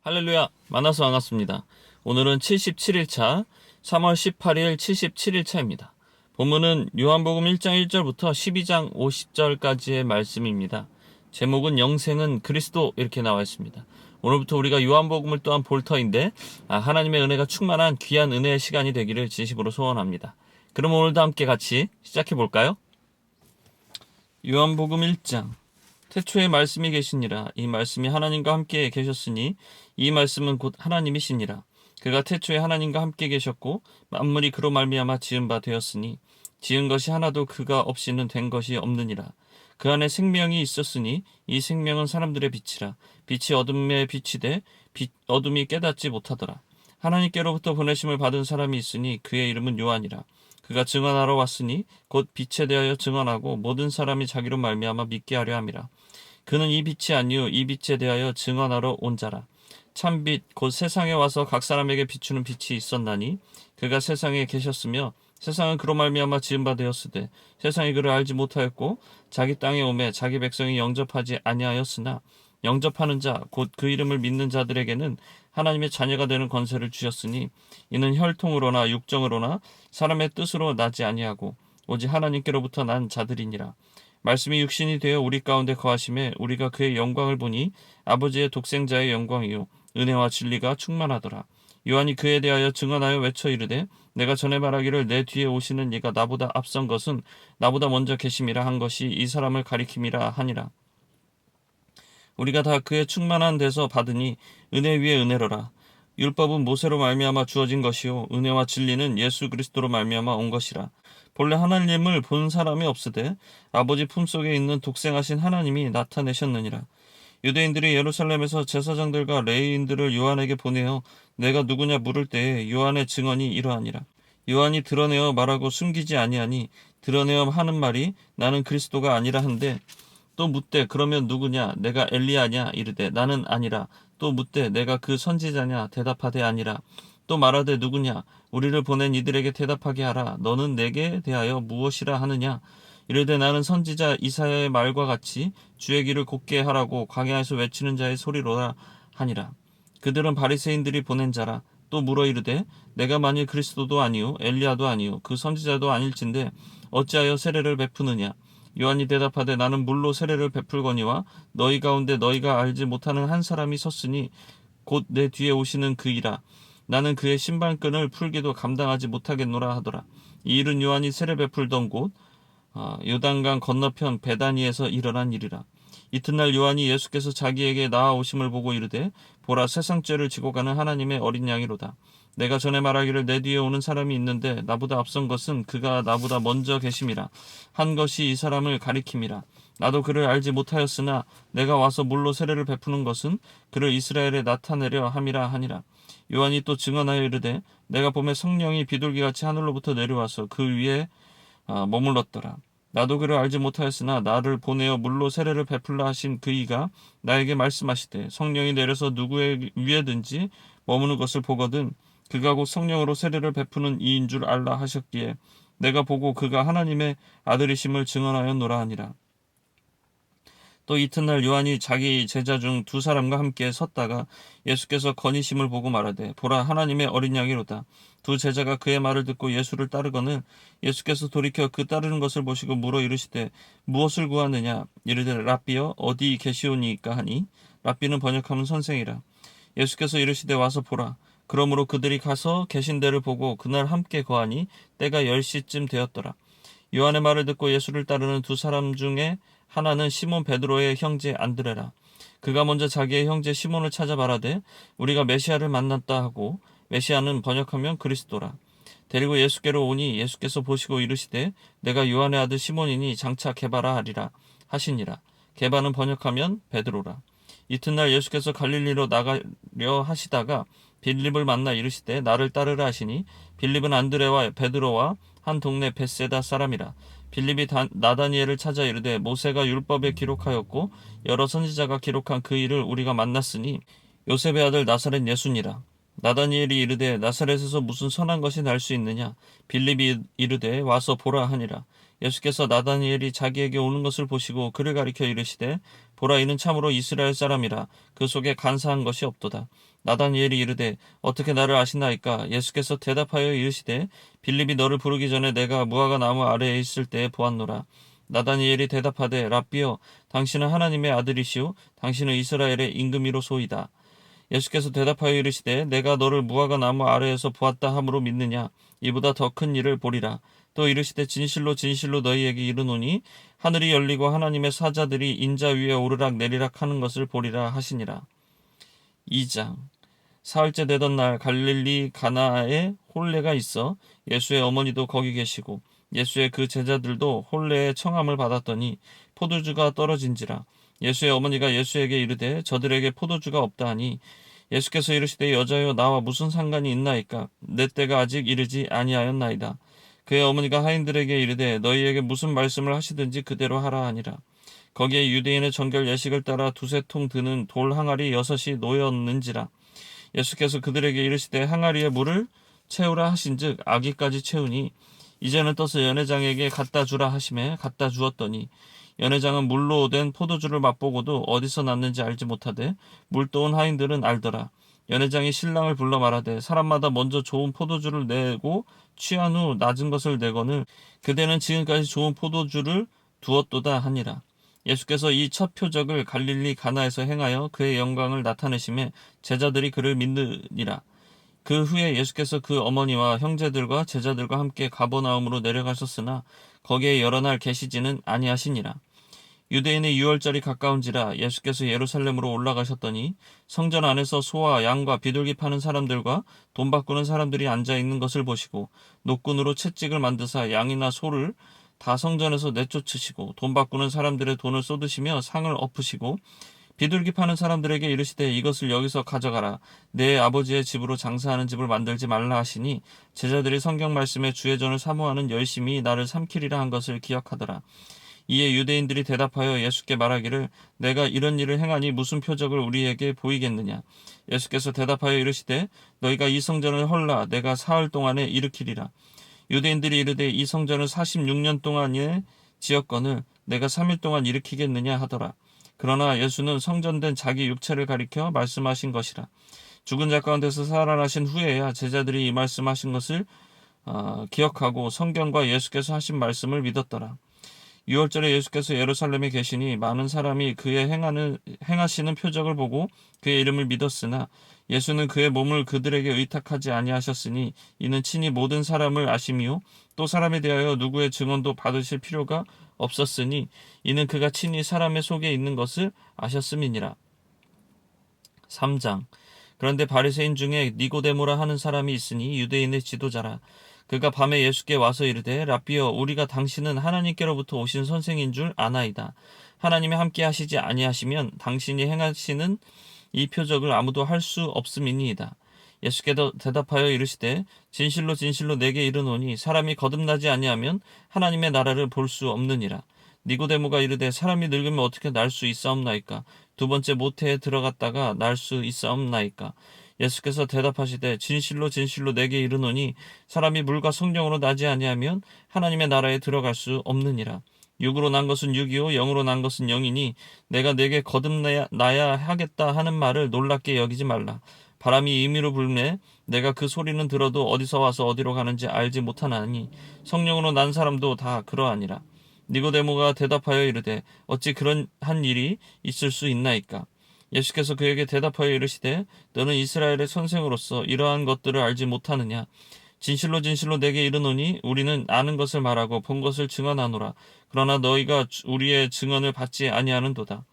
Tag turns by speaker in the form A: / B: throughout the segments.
A: 할렐루야, 만나서 반갑습니다. 오늘은 77일차, 3월 18일 77일차입니다. 본문은 요한복음 1장 1절부터 12장 50절까지의 말씀입니다. 제목은 영생은 그리스도 이렇게 나와 있습니다. 오늘부터 우리가 요한복음을 또한 볼 터인데 하나님의 은혜가 충만한 귀한 은혜의 시간이 되기를 진심으로 소원합니다. 그럼 오늘도 함께 같이 시작해 볼까요? 요한복음 1장 태초에 말씀이 계시니라. 이 말씀이 하나님과 함께 계셨으니 이 말씀은 곧 하나님이시니라. 그가 태초에 하나님과 함께 계셨고 만물이 그로 말미암아 지은 바 되었으니 지은 것이 하나도 그가 없이는 된 것이 없느니라. 그 안에 생명이 있었으니 이 생명은 사람들의 빛이라. 빛이 어둠에 비치되 어둠이 깨닫지 못하더라. 하나님께로부터 보내심을 받은 사람이 있으니 그의 이름은 요한이라. 그가 증언하러 왔으니 곧 빛에 대하여 증언하고 모든 사람이 자기로 말미암아 믿게 하려 함이라. 그는 이 빛이 아니요 이 빛에 대하여 증언하러 온 자라. 참빛 곧 세상에 와서 각 사람에게 비추는 빛이 있었나니 그가 세상에 계셨으며 세상은 그로 말미암아 지은 바 되었으되 세상이 그를 알지 못하였고 자기 땅에 오매 자기 백성이 영접하지 아니하였으나 영접하는 자 곧 그 이름을 믿는 자들에게는 하나님의 자녀가 되는 권세를 주셨으니 이는 혈통으로나 육정으로나 사람의 뜻으로 나지 아니하고 오직 하나님께로부터 난 자들이니라. 말씀이 육신이 되어 우리 가운데 거하심에 우리가 그의 영광을 보니 아버지의 독생자의 영광이요 은혜와 진리가 충만하더라. 요한이 그에 대하여 증언하여 외쳐 이르되 내가 전에 말하기를 내 뒤에 오시는 이가 나보다 앞선 것은 나보다 먼저 계심이라 한 것이 이 사람을 가리킴이라 하니라. 우리가 다 그의 충만한 데서 받으니 은혜 위에 은혜로라. 율법은 모세로 말미암아 주어진 것이요 은혜와 진리는 예수 그리스도로 말미암아 온 것이라. 본래 하나님을 본 사람이 없으되 아버지 품속에 있는 독생하신 하나님이 나타내셨느니라. 유대인들이 예루살렘에서 제사장들과 레위인들을 요한에게 보내어 내가 누구냐 물을 때에 요한의 증언이 이러하니라. 요한이 드러내어 말하고 숨기지 아니하니 드러내어 하는 말이 나는 그리스도가 아니라 한데 또 묻되 그러면 누구냐 내가 엘리야냐 이르되 나는 아니라 또 묻되 내가 그 선지자냐 대답하되 아니라 또 말하되 누구냐 우리를 보낸 이들에게 대답하게 하라 너는 내게 대하여 무엇이라 하느냐 이르되 나는 선지자 이사야의 말과 같이 주의 길을 곧게 하라고 광야에서 외치는 자의 소리로라 하니라. 그들은 바리새인들이 보낸 자라. 또 물어 이르되 내가 만일 그리스도도 아니요 엘리야도 아니요 그 선지자도 아닐진데 어찌하여 세례를 베푸느냐. 요한이 대답하되 나는 물로 세례를 베풀거니와 너희 가운데 너희가 알지 못하는 한 사람이 섰으니 곧 내 뒤에 오시는 그이라. 나는 그의 신발끈을 풀기도 감당하지 못하겠노라 하더라. 이 일은 요한이 세례 베풀던 곳 요단강 건너편 베다니에서 일어난 일이라. 이튿날 요한이 예수께서 자기에게 나아오심을 보고 이르되 보라 세상 죄를 지고 가는 하나님의 어린 양이로다. 내가 전에 말하기를 내 뒤에 오는 사람이 있는데 나보다 앞선 것은 그가 나보다 먼저 계심이라 한 것이 이 사람을 가리킴이라. 나도 그를 알지 못하였으나 내가 와서 물로 세례를 베푸는 것은 그를 이스라엘에 나타내려 함이라 하니라. 요한이 또 증언하여 이르되 내가 보매 성령이 비둘기같이 하늘로부터 내려와서 그 위에 머물렀더라. 나도 그를 알지 못하였으나 나를 보내어 물로 세례를 베풀라 하신 그이가 나에게 말씀하시되 성령이 내려서 누구의 위에든지 머무는 것을 보거든 그가 곧 성령으로 세례를 베푸는 이인 줄 알라 하셨기에 내가 보고 그가 하나님의 아들이심을 증언하였노라 하니라. 또 이튿날 요한이 자기 제자 중 두 사람과 함께 섰다가 예수께서 거니심을 보고 말하되 보라 하나님의 어린 양이로다. 두 제자가 그의 말을 듣고 예수를 따르거늘 예수께서 돌이켜 그 따르는 것을 보시고 물어 이르시되 무엇을 구하느냐 이르되 랍비여 어디 계시오니이까 하니 랍비는 번역하면 선생이라. 예수께서 이르시되 와서 보라. 그러므로 그들이 가서 계신 데를 보고 그날 함께 거하니 때가 10시쯤 되었더라. 요한의 말을 듣고 예수를 따르는 두 사람 중에 하나는 시몬 베드로의 형제 안드레라. 그가 먼저 자기의 형제 시몬을 찾아 말하되 우리가 메시아를 만났다 하고 메시아는 번역하면 그리스도라. 데리고 예수께로 오니 예수께서 보시고 이르시되 내가 요한의 아들 시몬이니 장차 게바라 하리라 하시니라. 게바는 번역하면 베드로라. 이튿날 예수께서 갈릴리로 나가려 하시다가 빌립을 만나 이르시되 나를 따르라 하시니 빌립은 안드레와 베드로와 한 동네 벳세다 사람이라. 빌립이 나다니엘을 찾아 이르되 모세가 율법에 기록하였고 여러 선지자가 기록한 그 일을 우리가 만났으니 요셉의 아들 나사렛 예수니라. 나다니엘이 이르되 나사렛에서 무슨 선한 것이 날 수 있느냐. 빌립이 이르되 와서 보라 하니라. 예수께서 나다니엘이 자기에게 오는 것을 보시고 그를 가리켜 이르시되 보라 이는 참으로 이스라엘 사람이라 그 속에 간사한 것이 없도다. 나다니엘이 이르되 어떻게 나를 아시나이까? 예수께서 대답하여 이르시되 빌립이 너를 부르기 전에 내가 무화과 나무 아래에 있을 때에 보았노라. 나다니엘이 대답하되 랍비여 당신은 하나님의 아들이시오 당신은 이스라엘의 임금이로소이다. 예수께서 대답하여 이르시되 내가 너를 무화과 나무 아래에서 보았다 함으로 믿느냐? 이보다 더 큰 일을 보리라. 또 이르시되 진실로 진실로 너희에게 이르노니 하늘이 열리고 하나님의 사자들이 인자 위에 오르락 내리락 하는 것을 보리라 하시니라. 2장. 사흘째 되던 날 갈릴리 가나에 홀례가 있어 예수의 어머니도 거기 계시고 예수의 그 제자들도 홀례의 청함을 받았더니 포도주가 떨어진지라. 예수의 어머니가 예수에게 이르되 저들에게 포도주가 없다 하니 예수께서 이르시되 여자여 나와 무슨 상관이 있나이까? 내 때가 아직 이르지 아니하였나이다. 그의 어머니가 하인들에게 이르되 너희에게 무슨 말씀을 하시든지 그대로 하라 하니라. 거기에 유대인의 정결 예식을 따라 두세 통 드는 돌 항아리 6이 놓였는지라. 예수께서 그들에게 이르시되 항아리에 물을 채우라 하신즉 아기까지 채우니 이제는 떠서 연회장에게 갖다 주라 하시매 갖다 주었더니 연회장은 물로 된 포도주를 맛보고도 어디서 났는지 알지 못하되 물 떠온 하인들은 알더라. 연회장이 신랑을 불러 말하되 사람마다 먼저 좋은 포도주를 내고 취한 후 낮은 것을 내거늘 그대는 지금까지 좋은 포도주를 두었도다 하니라. 예수께서 이 첫 표적을 갈릴리 가나에서 행하여 그의 영광을 나타내심에 제자들이 그를 믿느니라. 그 후에 예수께서 그 어머니와 형제들과 제자들과 함께 가버나움으로 내려가셨으나 거기에 여러 날 계시지는 아니하시니라. 유대인의 유월절이 가까운지라 예수께서 예루살렘으로 올라가셨더니 성전 안에서 소와 양과 비둘기 파는 사람들과 돈 바꾸는 사람들이 앉아 있는 것을 보시고 노끈으로 채찍을 만드사 양이나 소를 다 성전에서 내쫓으시고 돈 바꾸는 사람들의 돈을 쏟으시며 상을 엎으시고 비둘기 파는 사람들에게 이르시되 이것을 여기서 가져가라. 내 아버지의 집으로 장사하는 집을 만들지 말라 하시니 제자들이 성경 말씀에 주의 전을 사모하는 열심히 나를 삼키리라 한 것을 기억하더라. 이에 유대인들이 대답하여 예수께 말하기를 내가 이런 일을 행하니 무슨 표적을 우리에게 보이겠느냐. 예수께서 대답하여 이르시되 너희가 이 성전을 헐라 내가 사흘 동안에 일으키리라. 유대인들이 이르되 이 성전을 46년 동안에 지었거늘 내가 3일 동안 일으키겠느냐 하더라. 그러나 예수는 성전된 자기 육체를 가리켜 말씀하신 것이라. 죽은 자 가운데서 살아나신 후에야 제자들이 이 말씀하신 것을 기억하고 성경과 예수께서 하신 말씀을 믿었더라. 6월절에 예수께서 예루살렘에 계시니 많은 사람이 그의 행하시는 표적을 보고 그의 이름을 믿었으나 예수는 그의 몸을 그들에게 의탁하지 아니하셨으니 이는 친히 모든 사람을 아심이요 또 사람에 대하여 누구의 증언도 받으실 필요가 없었으니 이는 그가 친히 사람의 속에 있는 것을 아셨음이니라. 3장. 그런데 바리새인 중에 니고데모라 하는 사람이 있으니 유대인의 지도자라. 그가 밤에 예수께 와서 이르되 랍비여 우리가 당신은 하나님께로부터 오신 선생인 줄 아나이다. 하나님이 함께 하시지 아니하시면 당신이 행하시는 이 표적을 아무도 할 수 없음이니이다. 예수께서 대답하여 이르시되 진실로 진실로 내게 이르노니 사람이 거듭나지 아니하면 하나님의 나라를 볼 수 없느니라. 니고데모가 이르되 사람이 늙으면 어떻게 날 수 있사옵나이까? 두 번째 모태에 들어갔다가 날 수 있사옵나이까? 예수께서 대답하시되 진실로 진실로 내게 이르노니 사람이 물과 성령으로 나지 아니하면 하나님의 나라에 들어갈 수 없느니라. 육으로 난 것은 육이요 영으로 난 것은 영이니 내가 내게 거듭나야 하겠다 하는 말을 놀랍게 여기지 말라. 바람이 임의로 불매 내가 그 소리는 들어도 어디서 와서 어디로 가는지 알지 못하나니 성령으로 난 사람도 다 그러하니라. 니고데모가 대답하여 이르되 어찌 그런 한 일이 있을 수 있나이까? 예수께서 그에게 대답하여 이르시되 너는 이스라엘의 선생으로서 이러한 것들을 알지 못하느냐? 진실로 진실로 내게 이르노니 우리는 아는 것을 말하고 본 것을 증언하노라. 그러나 너희가 우리의 증언을 받지 아니하는도다.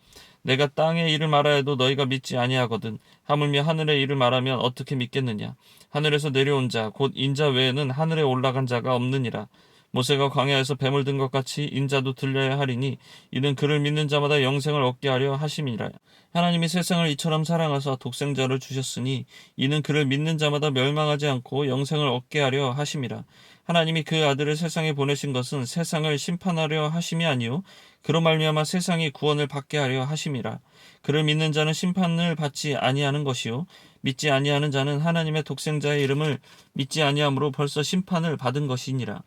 A: 내가 땅의 일을 말하여도 너희가 믿지 아니하거든. 하물며 하늘의 일을 말하면 어떻게 믿겠느냐? 하늘에서 내려온 자 곧 인자 외에는 하늘에 올라간 자가 없느니라. 모세가 광야에서 뱀을 든 것 같이 인자도 들려야 하리니 이는 그를 믿는 자마다 영생을 얻게 하려 하심이라. 하나님이 세상을 이처럼 사랑하사 독생자를 주셨으니 이는 그를 믿는 자마다 멸망하지 않고 영생을 얻게 하려 하심이라. 하나님이 그 아들을 세상에 보내신 것은 세상을 심판하려 하심이 아니요 그로 말미암아 세상이 구원을 받게 하려 하심이라. 그를 믿는 자는 심판을 받지 아니하는 것이요 믿지 아니하는 자는 하나님의 독생자의 이름을 믿지 아니함으로 벌써 심판을 받은 것이니라.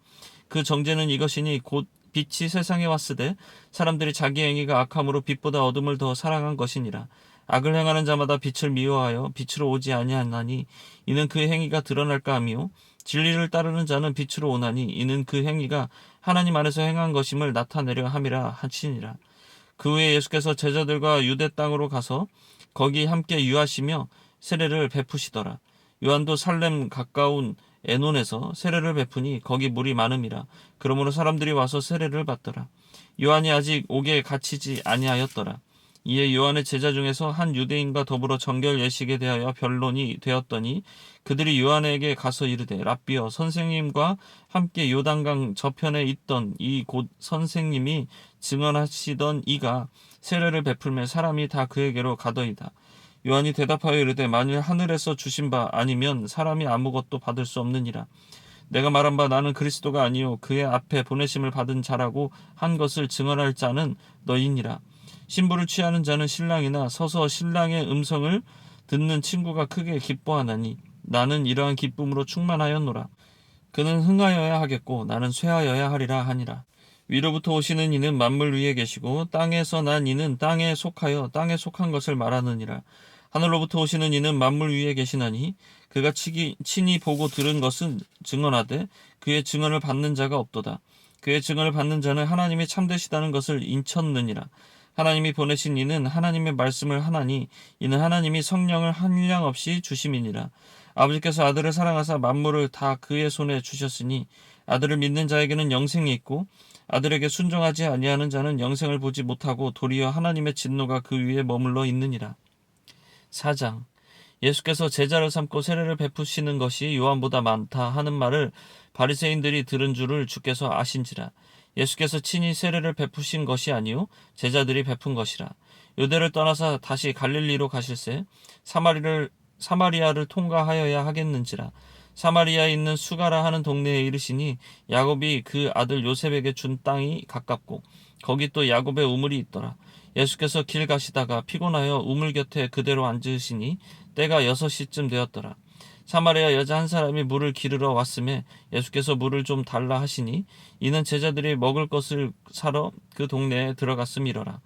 A: 그 정죄는 이것이니 곧 빛이 세상에 왔으되 사람들이 자기 행위가 악함으로 빛보다 어둠을 더 사랑한 것이니라. 악을 행하는 자마다 빛을 미워하여 빛으로 오지 아니하나니 이는 그 행위가 드러날까 하며 진리를 따르는 자는 빛으로 오나니 이는 그 행위가 하나님 안에서 행한 것임을 나타내려 함이라 하시니라. 그 후에 예수께서 제자들과 유대 땅으로 가서 거기 함께 유하시며 세례를 베푸시더라. 요한도 살렘 가까운 에논에서 세례를 베푸니 거기 물이 많음이라. 그러므로 사람들이 와서 세례를 받더라. 요한이 아직 옥에 갇히지 아니하였더라. 이에 요한의 제자 중에서 한 유대인과 더불어 정결 예식에 대하여 변론이 되었더니 그들이 요한에게 가서 이르되 랍비여 선생님과 함께 요단강 저편에 있던 이 곧 선생님이 증언하시던 이가 세례를 베풀매 사람이 다 그에게로 가더이다. 요한이 대답하여 이르되 만일 하늘에서 주신 바 아니면 사람이 아무것도 받을 수 없느니라. 내가 말한 바 나는 그리스도가 아니요 그의 앞에 보내심을 받은 자라고 한 것을 증언할 자는 너희니라. 신부를 취하는 자는 신랑이나 서서 신랑의 음성을 듣는 친구가 크게 기뻐하나니 나는 이러한 기쁨으로 충만하였노라. 그는 흥하여야 하겠고 나는 쇠하여야 하리라 하니라. 위로부터 오시는 이는 만물 위에 계시고 땅에서 난 이는 땅에 속하여 땅에 속한 것을 말하느니라. 하늘로부터 오시는 이는 만물 위에 계시나니 그가 친히 보고 들은 것은 증언하되 그의 증언을 받는 자가 없도다. 그의 증언을 받는 자는 하나님이 참되시다는 것을 인쳤느니라. 하나님이 보내신 이는 하나님의 말씀을 하나니 이는 하나님이 성령을 한량 없이 주심이니라. 아버지께서 아들을 사랑하사 만물을 다 그의 손에 주셨으니 아들을 믿는 자에게는 영생이 있고 아들에게 순종하지 아니하는 자는 영생을 보지 못하고 도리어 하나님의 진노가 그 위에 머물러 있느니라. 4장. 예수께서 제자를 삼고 세례를 베푸시는 것이 요한보다 많다 하는 말을 바리새인들이 들은 줄을 주께서 아신지라. 예수께서 친히 세례를 베푸신 것이 아니요 제자들이 베푼 것이라. 유대를 떠나서 다시 갈릴리로 가실새 사마리아를 통과하여야 하겠는지라. 사마리아에 있는 수가라 하는 동네에 이르시니 야곱이 그 아들 요셉에게 준 땅이 가깝고 거기 또 야곱의 우물이 있더라. 예수께서 길 가시다가 피곤하여 우물 곁에 그대로 앉으시니 때가 6시쯤 되었더라. 사마리아 여자 한 사람이 물을 기르러 왔음에 예수께서 물을 좀 달라 하시니 이는 제자들이 먹을 것을 사러 그 동네에 들어갔음이러라.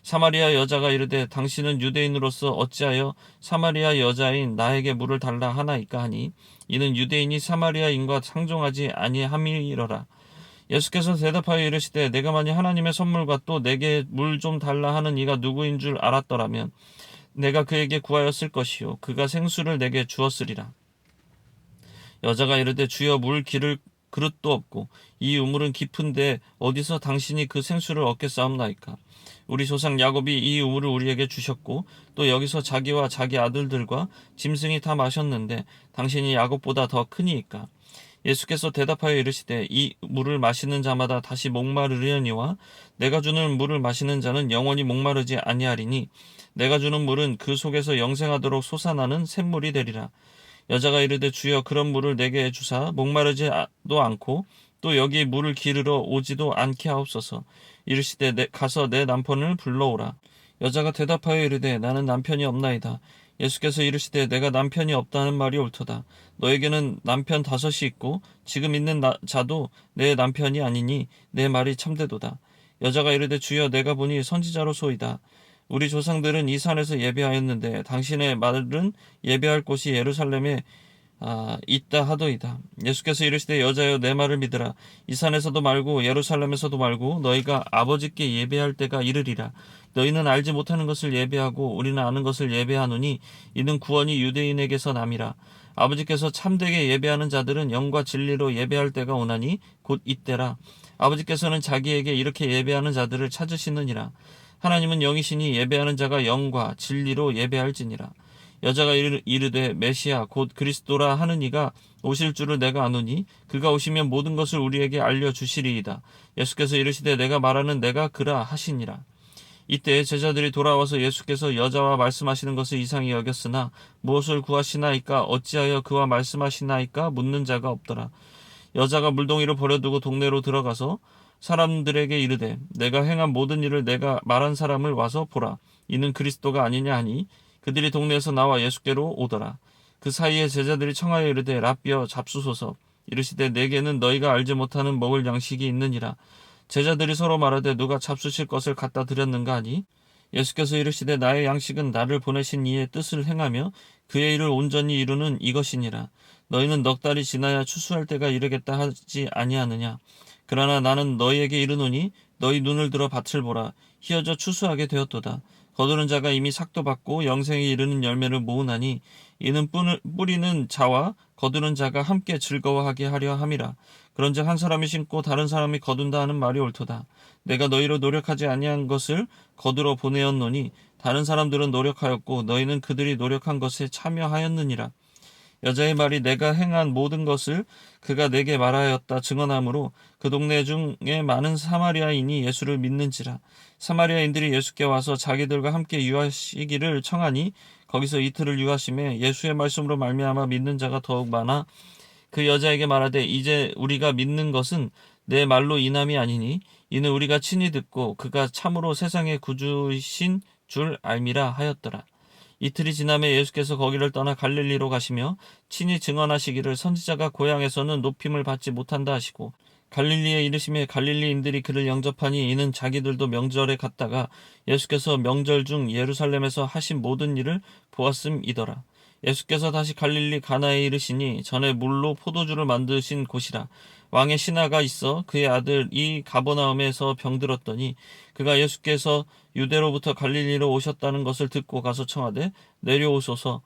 A: 사마리아 여자가 이르되 당신은 유대인으로서 어찌하여 사마리아 여자인 나에게 물을 달라 하나이까 하니 이는 유대인이 사마리아인과 상종하지 아니함이러라. 예수께서 대답하여 이르시되 내가 만일 하나님의 선물과 또 내게 물 좀 달라 하는 이가 누구인 줄 알았더라면 내가 그에게 구하였을 것이요 그가 생수를 내게 주었으리라. 여자가 이르되 주여 물 기를 그릇도 없고 이 우물은 깊은데 어디서 당신이 그 생수를 얻겠사옵나이까. 우리 조상 야곱이 이 우물을 우리에게 주셨고 또 여기서 자기와 자기 아들들과 짐승이 다 마셨는데 당신이 야곱보다 더 크니이까. 예수께서 대답하여 이르시되 이 물을 마시는 자마다 다시 목마르려니와 내가 주는 물을 마시는 자는 영원히 목마르지 아니하리니 내가 주는 물은 그 속에서 영생하도록 솟아나는 샘물이 되리라. 여자가 이르되 주여 그런 물을 내게 주사 목마르지도 않고 또 여기 물을 기르러 오지도 않게 하옵소서. 이르시되 가서 내 남편을 불러오라. 여자가 대답하여 이르되 나는 남편이 없나이다. 예수께서 이르시되 내가 남편이 없다는 말이 옳도다. 너에게는 남편 5이 있고 지금 있는 자도 내 남편이 아니니 내 말이 참되도다. 여자가 이르되 주여 내가 보니 선지자로소이다. 우리 조상들은 이 산에서 예배하였는데 당신의 말은 예배할 곳이 예루살렘에 있다 하더이다. 예수께서 이르시되 여자여 내 말을 믿으라. 이 산에서도 말고 예루살렘에서도 말고 너희가 아버지께 예배할 때가 이르리라. 너희는 알지 못하는 것을 예배하고 우리는 아는 것을 예배하노니 이는 구원이 유대인에게서 남이라. 아버지께서 참되게 예배하는 자들은 영과 진리로 예배할 때가 오나니 곧 이때라. 아버지께서는 자기에게 이렇게 예배하는 자들을 찾으시느니라. 하나님은 영이시니 예배하는 자가 영과 진리로 예배할지니라. 여자가 이르되 메시아 곧 그리스도라 하는 이가 오실 줄을 내가 아노니 그가 오시면 모든 것을 우리에게 알려주시리이다. 예수께서 이르시되 내가 말하는 내가 그라 하시니라. 이때 제자들이 돌아와서 예수께서 여자와 말씀하시는 것을 이상히 여겼으나 무엇을 구하시나이까 어찌하여 그와 말씀하시나이까 묻는 자가 없더라. 여자가 물동이를 버려두고 동네로 들어가서 사람들에게 이르되 내가 행한 모든 일을 내가 말한 사람을 와서 보라. 이는 그리스도가 아니냐 하니 그들이 동네에서 나와 예수께로 오더라. 그 사이에 제자들이 청하여 이르되 랍비여 잡수소서. 이르시되 내게는 너희가 알지 못하는 먹을 양식이 있느니라. 제자들이 서로 말하되 누가 잡수실 것을 갖다 드렸는가 하니 예수께서 이르시되 나의 양식은 나를 보내신 이의 뜻을 행하며 그의 일을 온전히 이루는 이것이니라. 너희는 넉 달이 지나야 추수할 때가 이르겠다 하지 아니하느냐. 그러나 나는 너희에게 이르노니 너희 눈을 들어 밭을 보라. 희어져 추수하게 되었도다. 거두는 자가 이미 삭도 받고 영생에 이르는 열매를 모으나니 이는 뿌리는 자와 거두는 자가 함께 즐거워하게 하려 함이라. 그런즉 한 사람이 심고 다른 사람이 거둔다 하는 말이 옳도다. 내가 너희로 노력하지 아니한 것을 거두러 보내었노니 다른 사람들은 노력하였고 너희는 그들이 노력한 것에 참여하였느니라. 여자의 말이 내가 행한 모든 것을 그가 내게 말하였다 증언하므로 그 동네 중에 많은 사마리아인이 예수를 믿는지라. 사마리아인들이 예수께 와서 자기들과 함께 유하시기를 청하니 거기서 이틀을 유하심에 예수의 말씀으로 말미암아 믿는 자가 더욱 많아 그 여자에게 말하되 이제 우리가 믿는 것은 내 말로 인함이 아니니 이는 우리가 친히 듣고 그가 참으로 세상의 구주이신 줄 알미라 하였더라. 이틀이 지남에 예수께서 거기를 떠나 갈릴리로 가시며 친히 증언하시기를 선지자가 고향에서는 높임을 받지 못한다 하시고 갈릴리에 이르심에 갈릴리인들이 그를 영접하니 이는 자기들도 명절에 갔다가 예수께서 명절 중 예루살렘에서 하신 모든 일을 보았음이더라. 예수께서 다시 갈릴리 가나에 이르시니 전에 물로 포도주를 만드신 곳이라. 왕의 신하가 있어 그의 아들이 가버나움에서 병들었더니 그가 예수께서 유대로부터 갈릴리로 오셨다는 것을 듣고 가서 청하되 내려오소서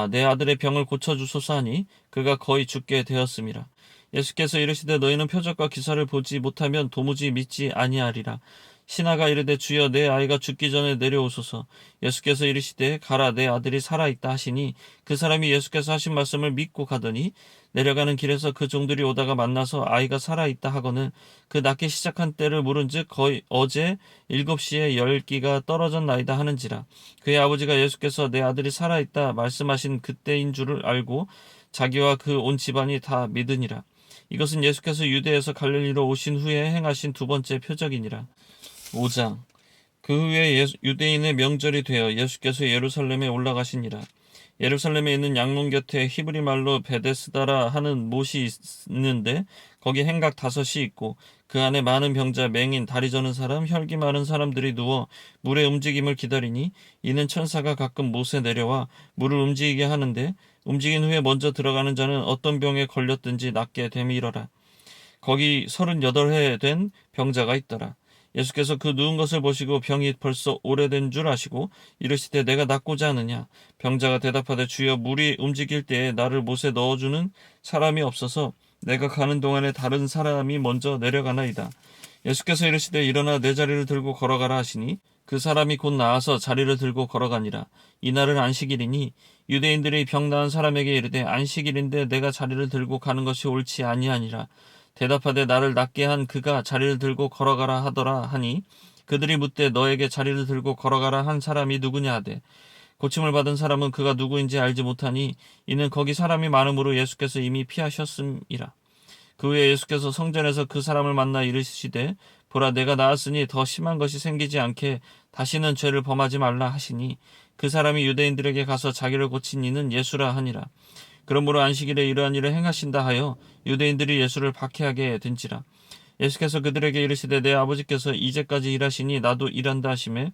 A: 내 아들의 병을 고쳐주소서 하니 그가 거의 죽게 되었음이라. 예수께서 이르시되 너희는 표적과 기사를 보지 못하면 도무지 믿지 아니하리라. 신하가 이르되 주여 내 아이가 죽기 전에 내려오소서. 예수께서 이르시되 가라 내 아들이 살아있다 하시니 그 사람이 예수께서 하신 말씀을 믿고 가더니 내려가는 길에서 그 종들이 오다가 만나서 아이가 살아있다 하거늘 그 낳기 시작한 때를 물은즉 거의 어제 7시에 열기가 떨어졌나이다 하는지라. 그의 아버지가 예수께서 내 아들이 살아있다 말씀하신 그때인 줄을 알고 자기와 그 온 집안이 다 믿으니라. 이것은 예수께서 유대에서 갈릴리로 오신 후에 행하신 두 번째 표적이니라. 5장. 그 후에 유대인의 명절이 되어 예수께서 예루살렘에 올라가시니라. 예루살렘에 있는 양문 곁에 히브리 말로 베데스다라 하는 못이 있는데 거기 행각 5이 있고 그 안에 많은 병자, 맹인, 다리 저는 사람, 혈기 많은 사람들이 누워 물의 움직임을 기다리니 이는 천사가 가끔 못에 내려와 물을 움직이게 하는데 움직인 후에 먼저 들어가는 자는 어떤 병에 걸렸든지 낫게 됨이러라. 거기 38해 된 병자가 있더라. 예수께서 그 누운 것을 보시고 병이 벌써 오래된 줄 아시고 이르시되 내가 낫고자 하느냐. 병자가 대답하되 주여 물이 움직일 때에 나를 못에 넣어주는 사람이 없어서 내가 가는 동안에 다른 사람이 먼저 내려가나이다. 예수께서 이르시되 일어나 내 자리를 들고 걸어가라 하시니 그 사람이 곧 나아서 자리를 들고 걸어가니라. 이날은 안식일이니 유대인들이 병 나은 사람에게 이르되 안식일인데 내가 자리를 들고 가는 것이 옳지 아니하니라. 대답하되 나를 낫게 한 그가 자리를 들고 걸어가라 하더라 하니 그들이 묻되 너에게 자리를 들고 걸어가라 한 사람이 누구냐 하되 고침을 받은 사람은 그가 누구인지 알지 못하니 이는 거기 사람이 많음으로 예수께서 이미 피하셨음이라. 그 후에 예수께서 성전에서 그 사람을 만나 이르시되 보라 내가 나았으니 더 심한 것이 생기지 않게 다시는 죄를 범하지 말라 하시니 그 사람이 유대인들에게 가서 자기를 고친 이는 예수라 하니라. 그러므로 안식일에 이러한 일을 행하신다 하여 유대인들이 예수를 박해하게 된지라. 예수께서 그들에게 이르시되 내 아버지께서 이제까지 일하시니 나도 일한다 하시매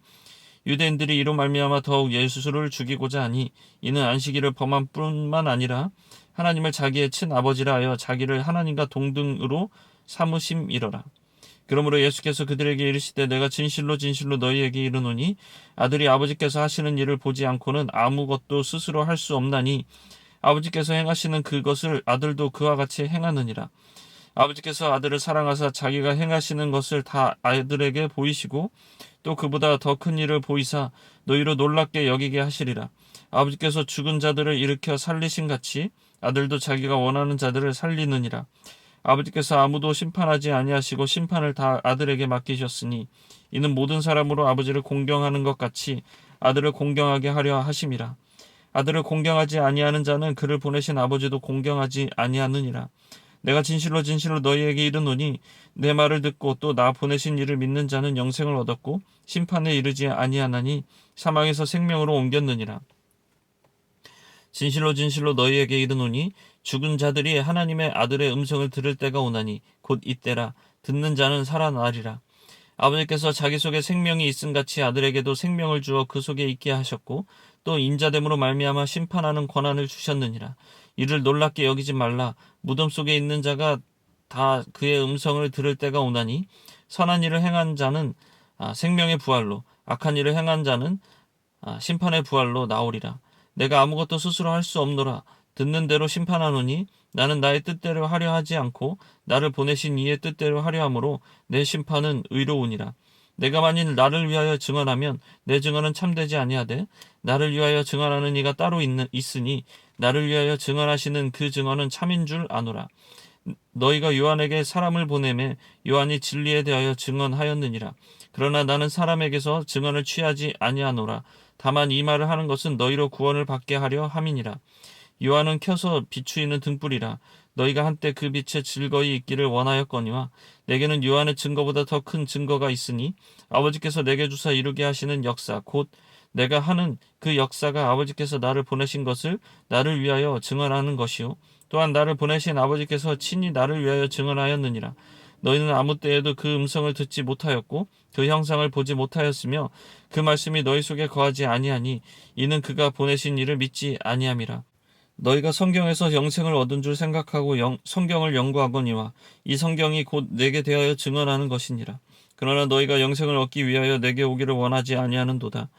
A: 유대인들이 이로 말미암아 더욱 예수를 죽이고자 하니 이는 안식일을 범한 뿐만 아니라 하나님을 자기의 친아버지라 하여 자기를 하나님과 동등으로 삼으심이러라. 그러므로 예수께서 그들에게 이르시되 내가 진실로 진실로 너희에게 이르노니 아들이 아버지께서 하시는 일을 보지 않고는 아무것도 스스로 할 수 없나니 아버지께서 행하시는 그것을 아들도 그와 같이 행하느니라. 아버지께서 아들을 사랑하사 자기가 행하시는 것을 다 아들에게 보이시고 또 그보다 더 큰 일을 보이사 너희로 놀랍게 여기게 하시리라. 아버지께서 죽은 자들을 일으켜 살리신 같이 아들도 자기가 원하는 자들을 살리느니라. 아버지께서 아무도 심판하지 아니하시고 심판을 다 아들에게 맡기셨으니 이는 모든 사람으로 아버지를 공경하는 것 같이 아들을 공경하게 하려 하심이라. 아들을 공경하지 아니하는 자는 그를 보내신 아버지도 공경하지 아니하느니라. 내가 진실로 진실로 너희에게 이르노니 내 말을 듣고 또 나 보내신 이를 믿는 자는 영생을 얻었고 심판에 이르지 아니하나니 사망에서 생명으로 옮겼느니라. 진실로 진실로 너희에게 이르노니 죽은 자들이 하나님의 아들의 음성을 들을 때가 오나니 곧 이때라. 듣는 자는 살아나리라. 아버지께서 자기 속에 생명이 있음같이 아들에게도 생명을 주어 그 속에 있게 하셨고 또 인자됨으로 말미암아 심판하는 권한을 주셨느니라. 이를 놀랍게 여기지 말라. 무덤 속에 있는 자가 다 그의 음성을 들을 때가 오나니 선한 일을 행한 자는 생명의 부활로, 악한 일을 행한 자는 심판의 부활로 나오리라. 내가 아무것도 스스로 할 수 없노라. 듣는 대로 심판하노니 나는 나의 뜻대로 하려 하지 않고 나를 보내신 이의 뜻대로 하려 함으로 내 심판은 의로우니라. 내가 만일 나를 위하여 증언하면 내 증언은 참되지 아니하되 나를 위하여 증언하는 이가 따로 있으니 나를 위하여 증언하시는 그 증언은 참인 줄 아노라. 너희가 요한에게 사람을 보내매 요한이 진리에 대하여 증언하였느니라. 그러나 나는 사람에게서 증언을 취하지 아니하노라. 다만 이 말을 하는 것은 너희로 구원을 받게 하려 함이니라. 요한은 켜서 비추이는 등불이라. 너희가 한때 그 빛에 즐거이 있기를 원하였거니와 내게는 요한의 증거보다 더 큰 증거가 있으니 아버지께서 내게 주사 이루게 하시는 역사 곧 내가 하는 그 역사가 아버지께서 나를 보내신 것을 나를 위하여 증언하는 것이요 또한 나를 보내신 아버지께서 친히 나를 위하여 증언하였느니라. 너희는 아무 때에도 그 음성을 듣지 못하였고 그 형상을 보지 못하였으며 그 말씀이 너희 속에 거하지 아니하니 이는 그가 보내신 이를 믿지 아니함이라. 너희가 성경에서 영생을 얻은 줄 생각하고 성경을 연구하거니와 이 성경이 곧 내게 대하여 증언하는 것이니라. 그러나 너희가 영생을 얻기 위하여 내게 오기를 원하지 아니하는도다.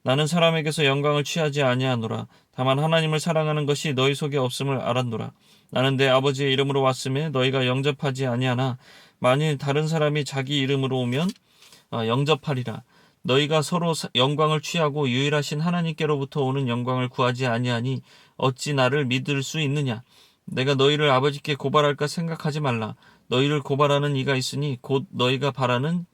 A: 나는 사람에게서 영광을 취하지 아니하노라. 다만 하나님을 사랑하는 것이 너희 속에 없음을 알았노라. 나는 내 아버지의 이름으로 왔음에 너희가 영접하지 아니하나 만일 다른 사람이 자기 이름으로 오면 영접하리라. 너희가 서로 영광을 취하고 유일하신 하나님께로부터 오는 영광을 구하지 아니하니 어찌 나를 믿을 수 있느냐. 내가 너희를 아버지께 고발할까 생각하지 말라. 너희를 고발하는 이가 있으니 곧 너희가 바라는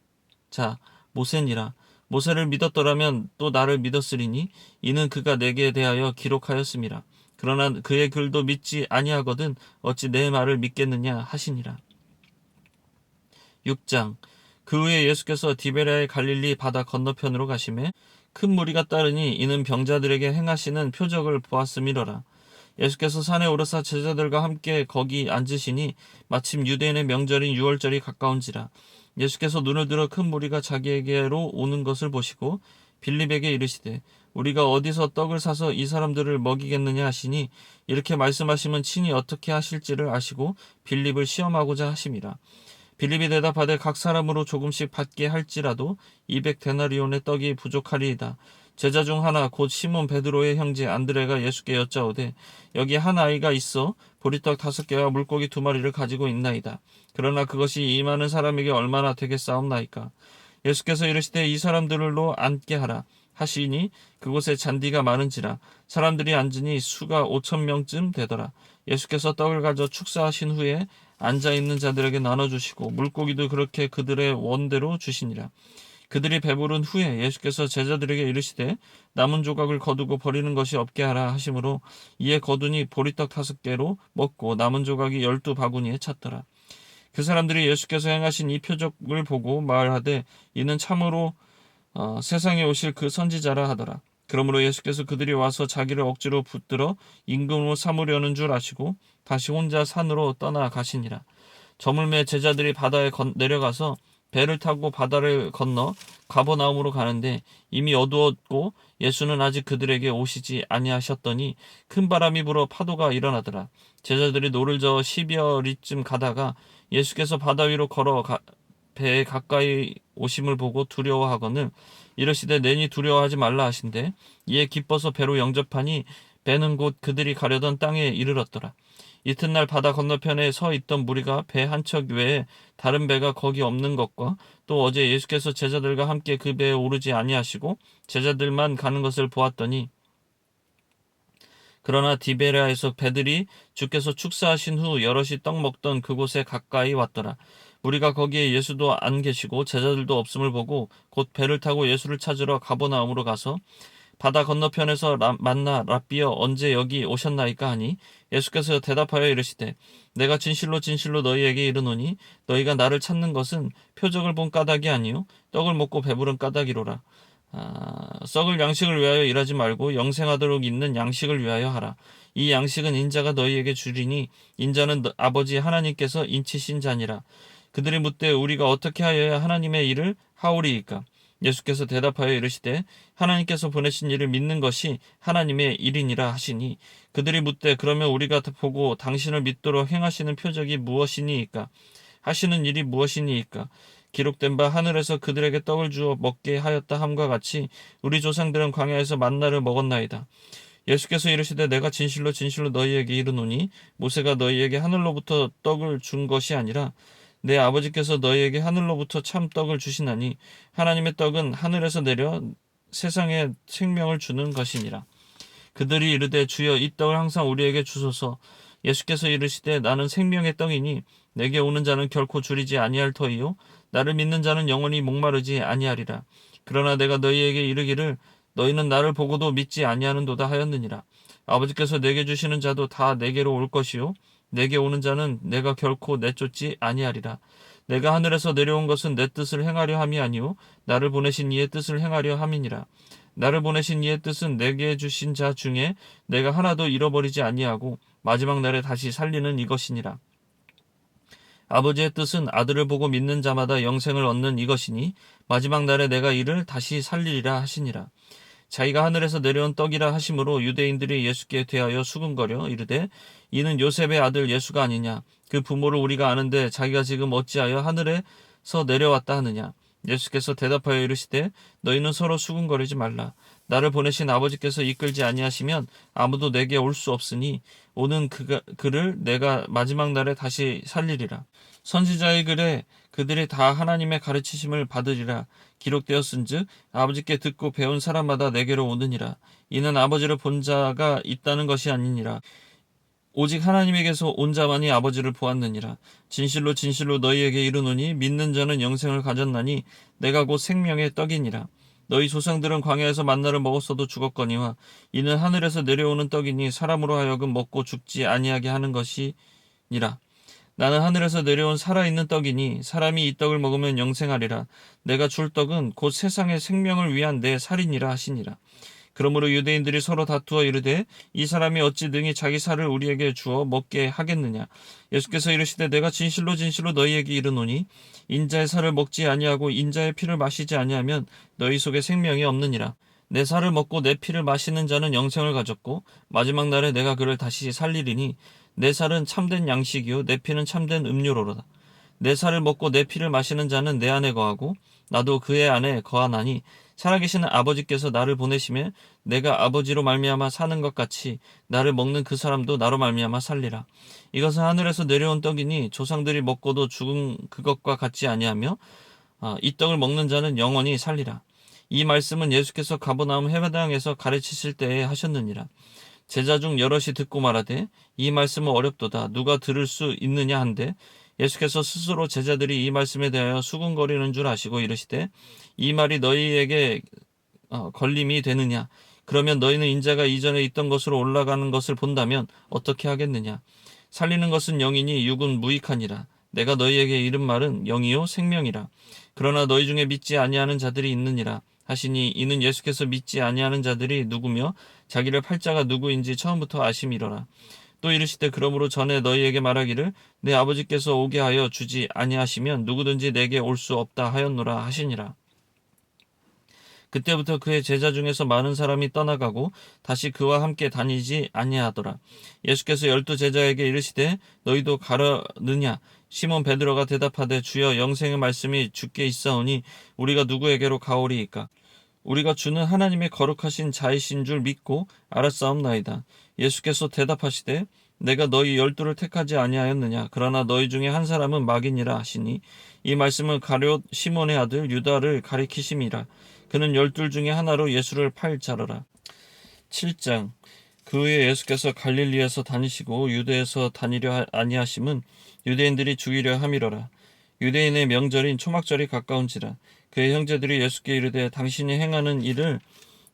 A: 자 모세니라. 모세를 믿었더라면 또 나를 믿었으리니 이는 그가 내게 대하여 기록하였음이라. 그러나 그의 글도 믿지 아니하거든 어찌 내 말을 믿겠느냐 하시니라. 6장. 그 후에 예수께서 디베랴의 갈릴리 바다 건너편으로 가시매 큰 무리가 따르니 이는 병자들에게 행하시는 표적을 보았음이로라. 예수께서 산에 오르사 제자들과 함께 거기 앉으시니 마침 유대인의 명절인 유월절이 가까운지라. 예수께서 눈을 들어 큰 무리가 자기에게로 오는 것을 보시고 빌립에게 이르시되 우리가 어디서 떡을 사서 이 사람들을 먹이겠느냐 하시니 이렇게 말씀하시면 친히 어떻게 하실지를 아시고 빌립을 시험하고자 하심이라. 빌립이 대답하되 각 사람으로 조금씩 받게 할지라도 200데나리온의 떡이 부족하리이다. 제자 중 하나 곧 시몬 베드로의 형제 안드레가 예수께 여짜오되 여기 한 아이가 있어 보리떡 5개와 물고기 2마리를 가지고 있나이다. 그러나 그것이 이 많은 사람에게 얼마나 되겠사옵나이까. 예수께서 이르시되 이 사람들로 앉게 하라 하시니 그곳에 잔디가 많은지라 사람들이 앉으니 수가 5,000명쯤 되더라. 예수께서 떡을 가져 축사하신 후에 앉아있는 자들에게 나눠주시고 물고기도 그렇게 그들의 원대로 주시니라. 그들이 배부른 후에 예수께서 제자들에게 이르시되 남은 조각을 거두고 버리는 것이 없게 하라 하시므로 이에 거두니 보리떡 5개로 먹고 남은 조각이 12바구니에 찼더라. 그 사람들이 예수께서 행하신 이 표적을 보고 말하되 이는 참으로 세상에 오실 그 선지자라 하더라. 그러므로 예수께서 그들이 와서 자기를 억지로 붙들어 임금으로 삼으려는 줄 아시고 다시 혼자 산으로 떠나가시니라. 저물매 제자들이 바다에 내려가서 배를 타고 바다를 건너 가버나움으로 가는데 이미 어두웠고 예수는 아직 그들에게 오시지 아니하셨더니 큰 바람이 불어 파도가 일어나더라. 제자들이 노를 저어 10여 리쯤 가다가 예수께서 바다 위로 걸어 배에 가까이 오심을 보고 두려워하거늘 이르시되 내니 두려워하지 말라 하신대 이에 기뻐서 배로 영접하니 배는 곧 그들이 가려던 땅에 이르렀더라. 이튿날 바다 건너편에 서 있던 무리가 배 한 척 외에 다른 배가 거기 없는 것과 또 어제 예수께서 제자들과 함께 그 배에 오르지 아니하시고 제자들만 가는 것을 보았더니 그러나 디베랴에서 배들이 주께서 축사하신 후 여럿이 떡 먹던 그곳에 가까이 왔더라. 무리가 거기에 예수도 안 계시고 제자들도 없음을 보고 곧 배를 타고 예수를 찾으러 가버나움으로 가서 바다 건너편에서 만나 랍비여 언제 여기 오셨나이까 하니 예수께서 대답하여 이르시되 내가 진실로 진실로 너희에게 이르노니 너희가 나를 찾는 것은 표적을 본 까닭이 아니요 떡을 먹고 배부른 까닭이로라. 썩을 양식을 위하여 일하지 말고 영생하도록 있는 양식을 위하여 하라. 이 양식은 인자가 너희에게 주리니 인자는 아버지 하나님께서 인치신 자니라. 그들이 묻되 우리가 어떻게 하여야 하나님의 일을 하오리이까? 예수께서 대답하여 이르시되 하나님께서 보내신 일을 믿는 것이 하나님의 일이니라 하시니, 그들이 묻되 그러면 우리가 보고 당신을 믿도록 행하시는 표적이 무엇이니이까? 하시는 일이 무엇이니이까? 기록된 바 하늘에서 그들에게 떡을 주어 먹게 하였다 함과 같이 우리 조상들은 광야에서 만나를 먹었나이다. 예수께서 이르시되 내가 진실로 진실로 너희에게 이르노니 모세가 너희에게 하늘로부터 떡을 준 것이 아니라 내 아버지께서 너희에게 하늘로부터 참 떡을 주시나니 하나님의 떡은 하늘에서 내려 세상에 생명을 주는 것이니라. 그들이 이르되 주여 이 떡을 항상 우리에게 주소서. 예수께서 이르시되 나는 생명의 떡이니 내게 오는 자는 결코 줄이지 아니할 터이요 나를 믿는 자는 영원히 목마르지 아니하리라. 그러나 내가 너희에게 이르기를 너희는 나를 보고도 믿지 아니하는도다 하였느니라. 아버지께서 내게 주시는 자도 다 내게로 올 것이요 내게 오는 자는 내가 결코 내쫓지 아니하리라. 내가 하늘에서 내려온 것은 내 뜻을 행하려 함이 아니요 나를 보내신 이의 뜻을 행하려 함이니라. 나를 보내신 이의 뜻은 내게 주신 자 중에 내가 하나도 잃어버리지 아니하고 마지막 날에 다시 살리는 이것이니라. 아버지의 뜻은 아들을 보고 믿는 자마다 영생을 얻는 이것이니 마지막 날에 내가 이를 다시 살리리라 하시니라. 자기가 하늘에서 내려온 떡이라 하심으로 유대인들이 예수께 대하여 수군거려 이르되 이는 요셉의 아들 예수가 아니냐? 그 부모를 우리가 아는데 자기가 지금 어찌하여 하늘에서 내려왔다 하느냐? 예수께서 대답하여 이르시되 너희는 서로 수군거리지 말라. 나를 보내신 아버지께서 이끌지 아니하시면 아무도 내게 올 수 없으니 오는 그를 내가 마지막 날에 다시 살리리라. 선지자의 글에 그들이 다 하나님의 가르치심을 받으리라 기록되었은즉 아버지께 듣고 배운 사람마다 내게로 오느니라. 이는 아버지를 본 자가 있다는 것이 아니니라. 오직 하나님에게서 온 자만이 아버지를 보았느니라. 진실로 진실로 너희에게 이르노니 믿는 자는 영생을 가졌나니 내가 곧 생명의 떡이니라. 너희 조상들은 광야에서 만나를 먹었어도 죽었거니와 이는 하늘에서 내려오는 떡이니 사람으로 하여금 먹고 죽지 아니하게 하는 것이니라. 나는 하늘에서 내려온 살아있는 떡이니 사람이 이 떡을 먹으면 영생하리라. 내가 줄 떡은 곧 세상의 생명을 위한 내 살이니라 하시니라. 그러므로 유대인들이 서로 다투어 이르되 이 사람이 어찌 능히 자기 살을 우리에게 주어 먹게 하겠느냐. 예수께서 이르시되 내가 진실로 진실로 너희에게 이르노니 인자의 살을 먹지 아니하고 인자의 피를 마시지 아니하면 너희 속에 생명이 없느니라. 내 살을 먹고 내 피를 마시는 자는 영생을 가졌고 마지막 날에 내가 그를 다시 살리리니 내 살은 참된 양식이요 내 피는 참된 음료로다. 내 살을 먹고 내 피를 마시는 자는 내 안에 거하고 나도 그의 안에 거하나니 살아계시는 아버지께서 나를 보내시며 내가 아버지로 말미암아 사는 것 같이 나를 먹는 그 사람도 나로 말미암아 살리라. 이것은 하늘에서 내려온 떡이니 조상들이 먹고도 죽은 그것과 같지 아니하며 이 떡을 먹는 자는 영원히 살리라. 이 말씀은 예수께서 가버나움 회당에서 가르치실 때에 하셨느니라. 제자 중 여럿이 듣고 말하되 이 말씀은 어렵도다 누가 들을 수 있느냐 한데 예수께서 스스로 제자들이 이 말씀에 대하여 수군거리는 줄 아시고 이르시되 이 말이 너희에게 걸림이 되느냐? 그러면 너희는 인자가 이전에 있던 것으로 올라가는 것을 본다면 어떻게 하겠느냐? 살리는 것은 영이니 육은 무익하니라. 내가 너희에게 이른 말은 영이요 생명이라. 그러나 너희 중에 믿지 아니하는 자들이 있느니라 하시니 이는 예수께서 믿지 아니하는 자들이 누구며 자기를 팔자가 누구인지 처음부터 아심이로라. 또 이르시되 그러므로 전에 너희에게 말하기를 내 아버지께서 오게 하여 주지 아니하시면 누구든지 내게 올 수 없다 하였노라 하시니라. 그때부터 그의 제자 중에서 많은 사람이 떠나가고 다시 그와 함께 다니지 아니하더라. 예수께서 12 제자에게 이르시되 너희도 가려느냐? 시몬 베드로가 대답하되 주여 영생의 말씀이 주께 있사오니 우리가 누구에게로 가오리이까? 우리가 주는 하나님의 거룩하신 자이신 줄 믿고 알았사옵나이다. 예수께서 대답하시되 내가 너희 12를 택하지 아니하였느냐? 그러나 너희 중에 한 사람은 마귀니라 하시니 이 말씀은 가룟 시몬의 아들 유다를 가리키심이라. 그는 12 중에 하나로 예수를 팔 자로라. 7장. 그 후에 예수께서 갈릴리에서 다니시고 유대에서 다니려 아니하심은 유대인들이 죽이려 함이로라. 유대인의 명절인 초막절이 가까운지라. 그의 형제들이 예수께 이르되 당신이 행하는 일을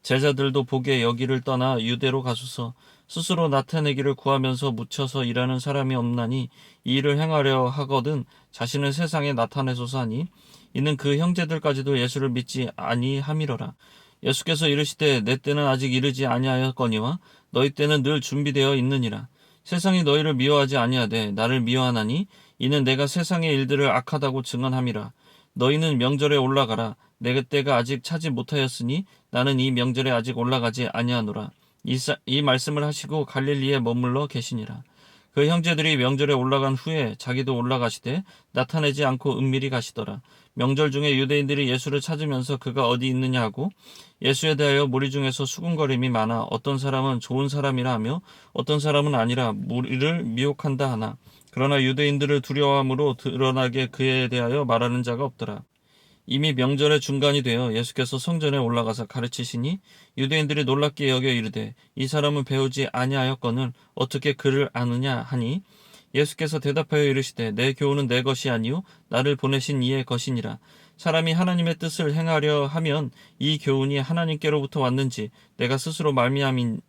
A: 제자들도 보게 여기를 떠나 유대로 가소서. 스스로 나타내기를 구하면서 묻혀서 일하는 사람이 없나니 이 일을 행하려 하거든 자신을 세상에 나타내소서 하니 이는 그 형제들까지도 예수를 믿지 아니함이로라. 예수께서 이르시되 내 때는 아직 이르지 아니하였거니와 너희 때는 늘 준비되어 있느니라. 세상이 너희를 미워하지 아니하되 나를 미워하나니 이는 내가 세상의 일들을 악하다고 증언함이라. 너희는 명절에 올라가라. 내 때가 아직 차지 못하였으니 나는 이 명절에 아직 올라가지 아니하노라. 이 말씀을 하시고 갈릴리에 머물러 계시니라. 그 형제들이 명절에 올라간 후에 자기도 올라가시되 나타내지 않고 은밀히 가시더라. 명절 중에 유대인들이 예수를 찾으면서 그가 어디 있느냐 하고 예수에 대하여 무리 중에서 수군거림이 많아 어떤 사람은 좋은 사람이라 하며 어떤 사람은 아니라 무리를 미혹한다 하나. 그러나 유대인들을 두려워함으로 드러나게 그에 대하여 말하는 자가 없더라. 이미 명절의 중간이 되어 예수께서 성전에 올라가서 가르치시니 유대인들이 놀랍게 여겨 이르되 이 사람은 배우지 아니하였거늘 어떻게 그를 아느냐 하니 예수께서 대답하여 이르시되 내 교훈은 내 것이 아니요 나를 보내신 이의 것이니라. 사람이 하나님의 뜻을 행하려 하면 이 교훈이 하나님께로부터 왔는지 내가 스스로 말미암인지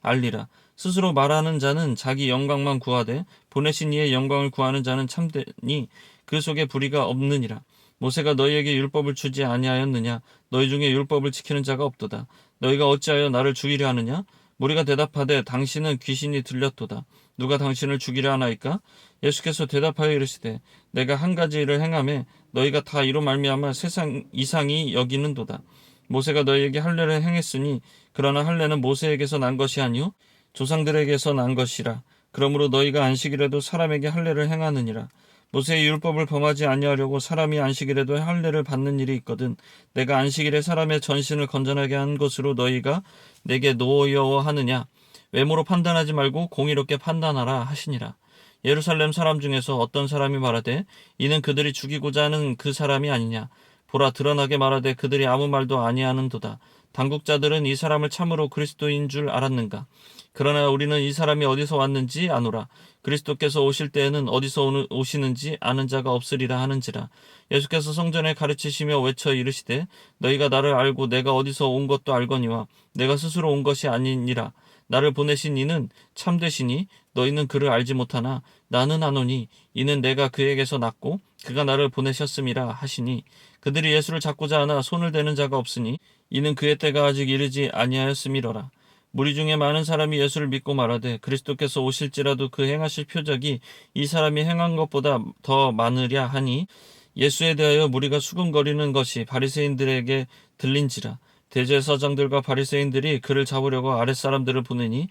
A: 알리라. 스스로 말하는 자는 자기 영광만 구하되 보내신 이의 영광을 구하는 자는 참되니 그 속에 불의가 없느니라. 모세가 너희에게 율법을 주지 아니하였느냐? 너희 중에 율법을 지키는 자가 없도다. 너희가 어찌하여 나를 죽이려 하느냐? 무리가 대답하되 당신은 귀신이 들렸도다. 누가 당신을 죽이려 하나이까? 예수께서 대답하여 이르시되 내가 한 가지 일을 행하매 너희가 다 이로 말미암아 세상 이상이 여기는도다. 모세가 너희에게 할례를 행했으니 그러나 할례는 모세에게서 난 것이 아니요 조상들에게서 난 것이라. 그러므로 너희가 안식일에도 사람에게 할례를 행하느니라. 모세의 율법을 범하지 아니하려고 사람이 안식일에도 할례를 받는 일이 있거든 내가 안식일에 사람의 전신을 건전하게 한 것으로 너희가 내게 노여워하느냐. 외모로 판단하지 말고 공의롭게 판단하라 하시니라. 예루살렘 사람 중에서 어떤 사람이 말하되 이는 그들이 죽이고자 하는 그 사람이 아니냐. 보라 드러나게 말하되 그들이 아무 말도 아니하는도다. 당국자들은 이 사람을 참으로 그리스도인 줄 알았는가. 그러나 우리는 이 사람이 어디서 왔는지 아노라. 그리스도께서 오실 때에는 어디서 오시는지 아는 자가 없으리라 하는지라. 예수께서 성전에 가르치시며 외쳐 이르시되 너희가 나를 알고 내가 어디서 온 것도 알거니와 내가 스스로 온 것이 아니니라. 나를 보내신 이는 참되시니 너희는 그를 알지 못하나 나는 아노니 이는 내가 그에게서 났고 그가 나를 보내셨음이라 하시니 그들이 예수를 잡고자 하나 손을 대는 자가 없으니 이는 그의 때가 아직 이르지 아니하였음이로라. 무리 중에 많은 사람이 예수를 믿고 말하되 그리스도께서 오실지라도 그 행하실 표적이 이 사람이 행한 것보다 더 많으랴 하니 예수에 대하여 무리가 수군거리는 것이 바리새인들에게 들린지라. 대제사장들과 바리새인들이 그를 잡으려고 아랫사람들을 보내니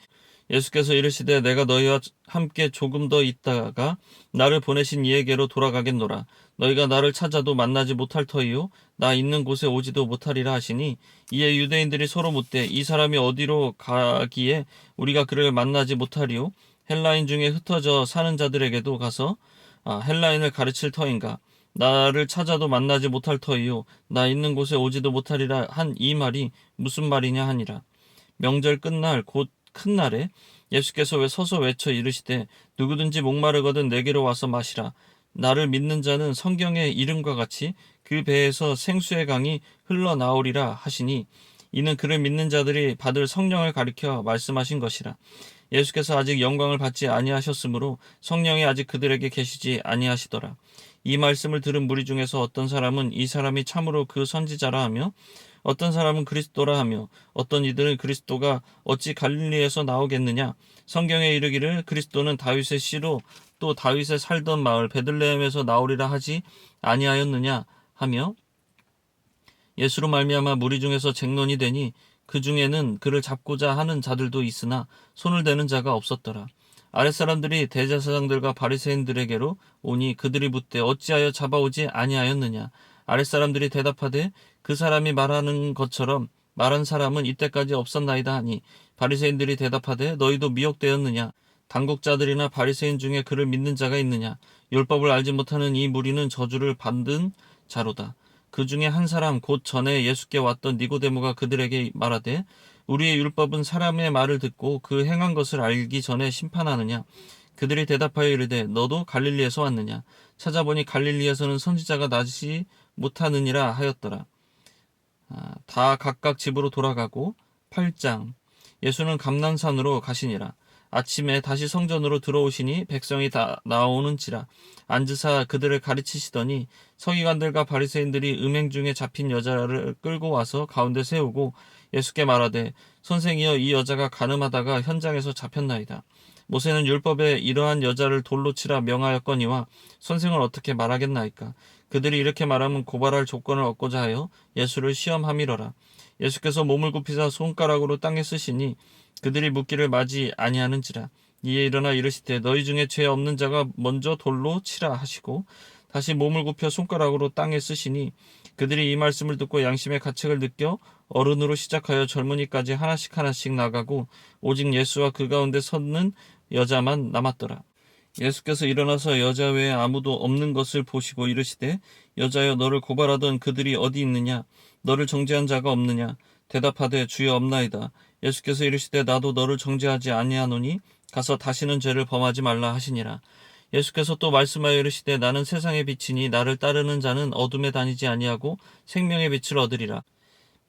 A: 예수께서 이르시되 내가 너희와 함께 조금 더 있다가 나를 보내신 이에게로 돌아가겠노라. 너희가 나를 찾아도 만나지 못할 터이요 나 있는 곳에 오지도 못하리라 하시니 이에 유대인들이 서로 묻되 이 사람이 어디로 가기에 우리가 그를 만나지 못하리요 헬라인 중에 흩어져 사는 자들에게도 가서 헬라인을 가르칠 터인가. 나를 찾아도 만나지 못할 터이요 나 있는 곳에 오지도 못하리라 한 이 말이 무슨 말이냐 하니라. 명절 끝날 곧 큰 날에 예수께서 왜 서서 외쳐 이르시되 누구든지 목마르거든 내게로 와서 마시라. 나를 믿는 자는 성경의 이름과 같이 그 배에서 생수의 강이 흘러나오리라 하시니 이는 그를 믿는 자들이 받을 성령을 가리켜 말씀하신 것이라. 예수께서 아직 영광을 받지 아니하셨으므로 성령이 아직 그들에게 계시지 아니하시더라. 이 말씀을 들은 무리 중에서 어떤 사람은 이 사람이 참으로 그 선지자라 하며 어떤 사람은 그리스도라 하며 어떤 이들은 그리스도가 어찌 갈릴리에서 나오겠느냐. 성경에 이르기를 그리스도는 다윗의 씨로 또 다윗의 살던 마을 베들레헴에서 나오리라 하지 아니하였느냐 하며 예수로 말미암아 무리 중에서 쟁론이 되니 그 중에는 그를 잡고자 하는 자들도 있으나 손을 대는 자가 없었더라. 아랫사람들이 대제사장들과 바리새인들에게로 오니 그들이 묻되 어찌하여 잡아오지 아니하였느냐. 아랫사람들이 대답하되 그 사람이 말하는 것처럼 말한 사람은 이때까지 없었나이다 하니 바리새인들이 대답하되 너희도 미혹되었느냐. 당국자들이나 바리새인 중에 그를 믿는 자가 있느냐. 율법을 알지 못하는 이 무리는 저주를 받은 자로다. 그 중에 한 사람 곧 전에 예수께 왔던 니고데모가 그들에게 말하되 우리의 율법은 사람의 말을 듣고 그 행한 것을 알기 전에 심판하느냐. 그들이 대답하여 이르되 너도 갈릴리에서 왔느냐. 찾아보니 갈릴리에서는 선지자가 나지 못하느니라 하였더라. 다 각각 집으로 돌아가고 8장 예수는 감난산으로 가시니라. 아침에 다시 성전으로 들어오시니 백성이 다 나오는지라 앉으사 그들을 가르치시더니 서기관들과 바리새인들이 음행 중에 잡힌 여자를 끌고 와서 가운데 세우고 예수께 말하되 선생이여 이 여자가 간음하다가 현장에서 잡혔나이다. 모세는 율법에 이러한 여자를 돌로 치라 명하였거니와 선생은 어떻게 말하겠나이까. 그들이 이렇게 말하면 고발할 조건을 얻고자 하여 예수를 시험함이러라. 예수께서 몸을 굽히사 손가락으로 땅에 쓰시니 그들이 묻기를 마지 아니하는지라. 이에 일어나 이르시되 너희 중에 죄 없는 자가 먼저 돌로 치라 하시고 다시 몸을 굽혀 손가락으로 땅에 쓰시니 그들이 이 말씀을 듣고 양심의 가책을 느껴 어른으로 시작하여 젊은이까지 하나씩 하나씩 나가고 오직 예수와 그 가운데 섰는 여자만 남았더라. 예수께서 일어나서 여자 외에 아무도 없는 것을 보시고 이르시되 여자여 너를 고발하던 그들이 어디 있느냐? 너를 정죄한 자가 없느냐? 대답하되 주여 없나이다. 예수께서 이르시되 나도 너를 정죄하지 아니하노니 가서 다시는 죄를 범하지 말라 하시니라. 예수께서 또 말씀하여 이르시되 나는 세상의 빛이니 나를 따르는 자는 어둠에 다니지 아니하고 생명의 빛을 얻으리라.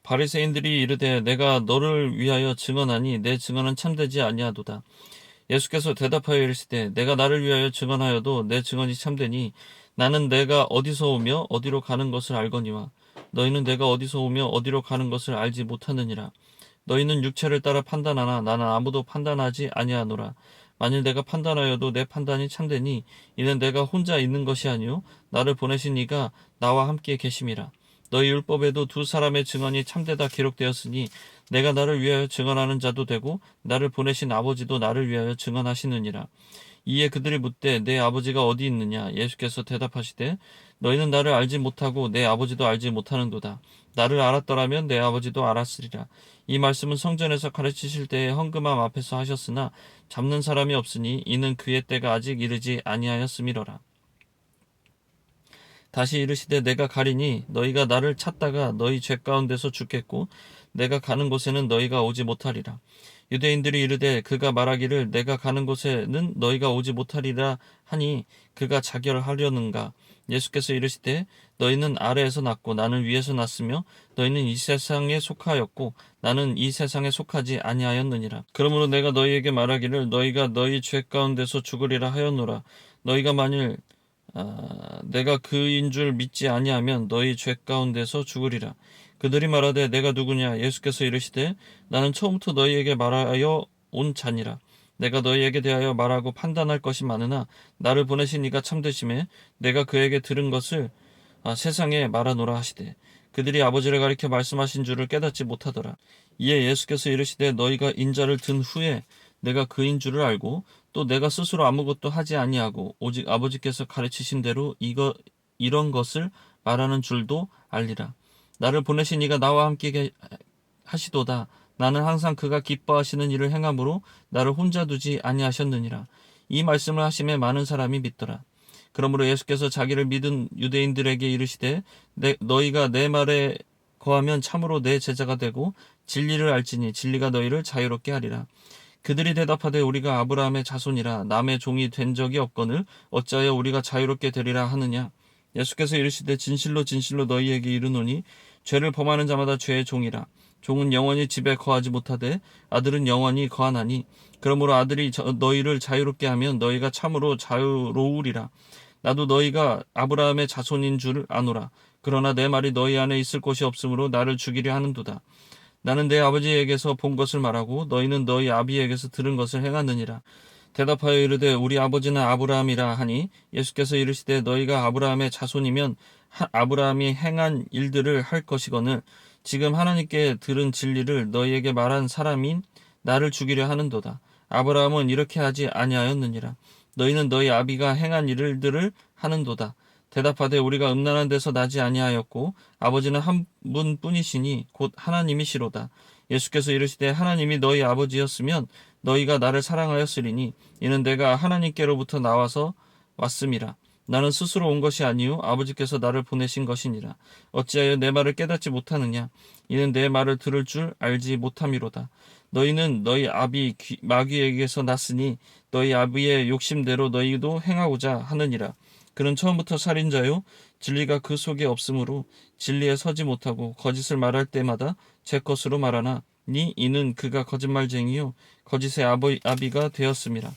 A: 바리새인들이 이르되 내가 너를 위하여 증언하니 내 증언은 참되지 아니하도다. 예수께서 대답하여 이르시되 내가 나를 위하여 증언하여도 내 증언이 참되니 나는 내가 어디서 오며 어디로 가는 것을 알거니와 너희는 내가 어디서 오며 어디로 가는 것을 알지 못하느니라. 너희는 육체를 따라 판단하나 나는 아무도 판단하지 아니하노라. 만일 내가 판단하여도 내 판단이 참되니 이는 내가 혼자 있는 것이 아니요 나를 보내신 이가 나와 함께 계심이라. 너희 율법에도 두 사람의 증언이 참되다 기록되었으니 내가 나를 위하여 증언하는 자도 되고 나를 보내신 아버지도 나를 위하여 증언하시느니라. 이에 그들이 묻되 내 아버지가 어디 있느냐? 예수께서 대답하시되 너희는 나를 알지 못하고 내 아버지도 알지 못하는도다. 나를 알았더라면 내 아버지도 알았으리라. 이 말씀은 성전에서 가르치실 때에 헌금함 앞에서 하셨으나 잡는 사람이 없으니 이는 그의 때가 아직 이르지 아니하였음이로라. 다시 이르시되 내가 가리니 너희가 나를 찾다가 너희 죄 가운데서 죽겠고 내가 가는 곳에는 너희가 오지 못하리라. 유대인들이 이르되 그가 말하기를 내가 가는 곳에는 너희가 오지 못하리라 하니 그가 자결하려는가. 예수께서 이르시되 너희는 아래에서 났고 나는 위에서 났으며 너희는 이 세상에 속하였고 나는 이 세상에 속하지 아니하였느니라. 그러므로 내가 너희에게 말하기를 너희가 너희 죄 가운데서 죽으리라 하였노라. 너희가 만일 내가 그인 줄 믿지 아니하면 너희 죄 가운데서 죽으리라. 그들이 말하되 내가 누구냐? 예수께서 이르시되 나는 처음부터 너희에게 말하여 온 자니라. 내가 너희에게 대하여 말하고 판단할 것이 많으나 나를 보내신 이가 참되심에 내가 그에게 들은 것을 세상에 말하노라 하시되 그들이 아버지를 가리켜 말씀하신 줄을 깨닫지 못하더라. 이에 예수께서 이르시되 너희가 인자를 든 후에 내가 그인 줄을 알고 또 내가 스스로 아무것도 하지 아니하고 오직 아버지께서 가르치신 대로 이런 것을 말하는 줄도 알리라. 나를 보내신 이가 나와 함께 하시도다. 나는 항상 그가 기뻐하시는 일을 행함으로 나를 혼자 두지 아니하셨느니라. 이 말씀을 하심에 많은 사람이 믿더라. 그러므로 예수께서 자기를 믿은 유대인들에게 이르시되 너희가 내 말에 거하면 참으로 내 제자가 되고 진리를 알지니 진리가 너희를 자유롭게 하리라. 그들이 대답하되 우리가 아브라함의 자손이라 남의 종이 된 적이 없거늘 어찌하여 우리가 자유롭게 되리라 하느냐. 예수께서 이르시되 진실로 진실로 너희에게 이르노니 죄를 범하는 자마다 죄의 종이라. 종은 영원히 집에 거하지 못하되 아들은 영원히 거하나니 그러므로 아들이 너희를 자유롭게 하면 너희가 참으로 자유로우리라. 나도 너희가 아브라함의 자손인 줄 아노라. 그러나 내 말이 너희 안에 있을 곳이 없으므로 나를 죽이려 하는도다. 나는 내 아버지에게서 본 것을 말하고 너희는 너희 아비에게서 들은 것을 행하느니라. 대답하여 이르되 우리 아버지는 아브라함이라 하니 예수께서 이르시되 너희가 아브라함의 자손이면 아브라함이 행한 일들을 할 것이거늘 지금 하나님께 들은 진리를 너희에게 말한 사람인 나를 죽이려 하는도다. 아브라함은 이렇게 하지 아니하였느니라. 너희는 너희 아비가 행한 일들을 하는도다. 대답하되 우리가 음란한 데서 나지 아니하였고 아버지는 한 분뿐이시니 곧 하나님이시로다. 예수께서 이르시되 하나님이 너희 아버지였으면 너희가 나를 사랑하였으리니 이는 내가 하나님께로부터 나와서 왔음이라. 나는 스스로 온 것이 아니요 아버지께서 나를 보내신 것이니라. 어찌하여 내 말을 깨닫지 못하느냐? 이는 내 말을 들을 줄 알지 못함이로다. 너희는 너희 아비 마귀에게서 났으니 너희 아비의 욕심대로 너희도 행하고자 하느니라. 그는 처음부터 살인자요 진리가 그 속에 없으므로 진리에 서지 못하고 거짓을 말할 때마다 제 것으로 말하나 이는 그가 거짓말쟁이요 거짓의 아비가 되었음이라.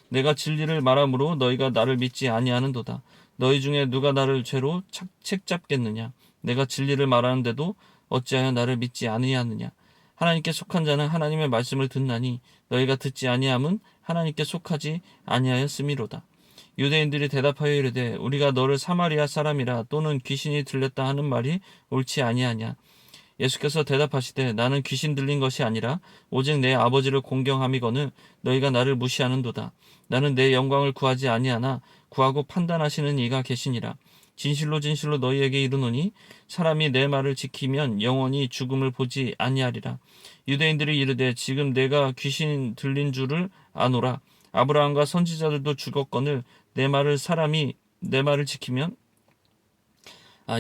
A: 내가 진리를 말함으로 너희가 나를 믿지 아니하는도다. 너희 중에 누가 나를 죄로 책잡겠느냐? 내가 진리를 말하는데도 어찌하여 나를 믿지 아니하느냐? 하나님께 속한 자는 하나님의 말씀을 듣나니 너희가 듣지 아니함은 하나님께 속하지 아니하였음이로다. 유대인들이 대답하여 이르되 우리가 너를 사마리아 사람이라 또는 귀신이 들렸다 하는 말이 옳지 아니하냐? 예수께서 대답하시되 나는 귀신 들린 것이 아니라 오직 내 아버지를 공경함이거늘 너희가 나를 무시하는도다. 나는 내 영광을 구하지 아니하나 구하고 판단하시는 이가 계시니라. 진실로 진실로 너희에게 이르노니 사람이 내 말을 지키면 영원히 죽음을 보지 아니하리라. 유대인들이 이르되 지금 내가 귀신 들린 줄을 아노라. 아브라함과 선지자들도 죽었거늘 사람이 내 말을 지키면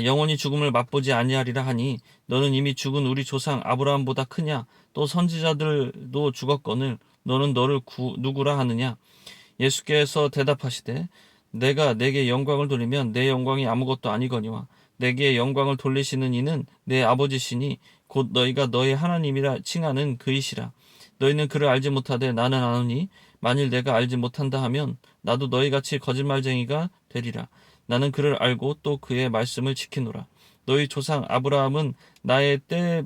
A: 영원히 죽음을 맛보지 아니하리라 하니 너는 이미 죽은 우리 조상 아브라함보다 크냐? 또 선지자들도 죽었거늘 너는 너를 누구라 하느냐? 예수께서 대답하시되 내가 내게 영광을 돌리면 내 영광이 아무것도 아니거니와 내게 영광을 돌리시는 이는 내 아버지시니 곧 너희가 너희 하나님이라 칭하는 그이시라. 너희는 그를 알지 못하되 나는 아노니 만일 내가 알지 못한다 하면 나도 너희같이 거짓말쟁이가 되리라. 나는 그를 알고 또 그의 말씀을 지키노라. 너희 조상 아브라함은 나의 때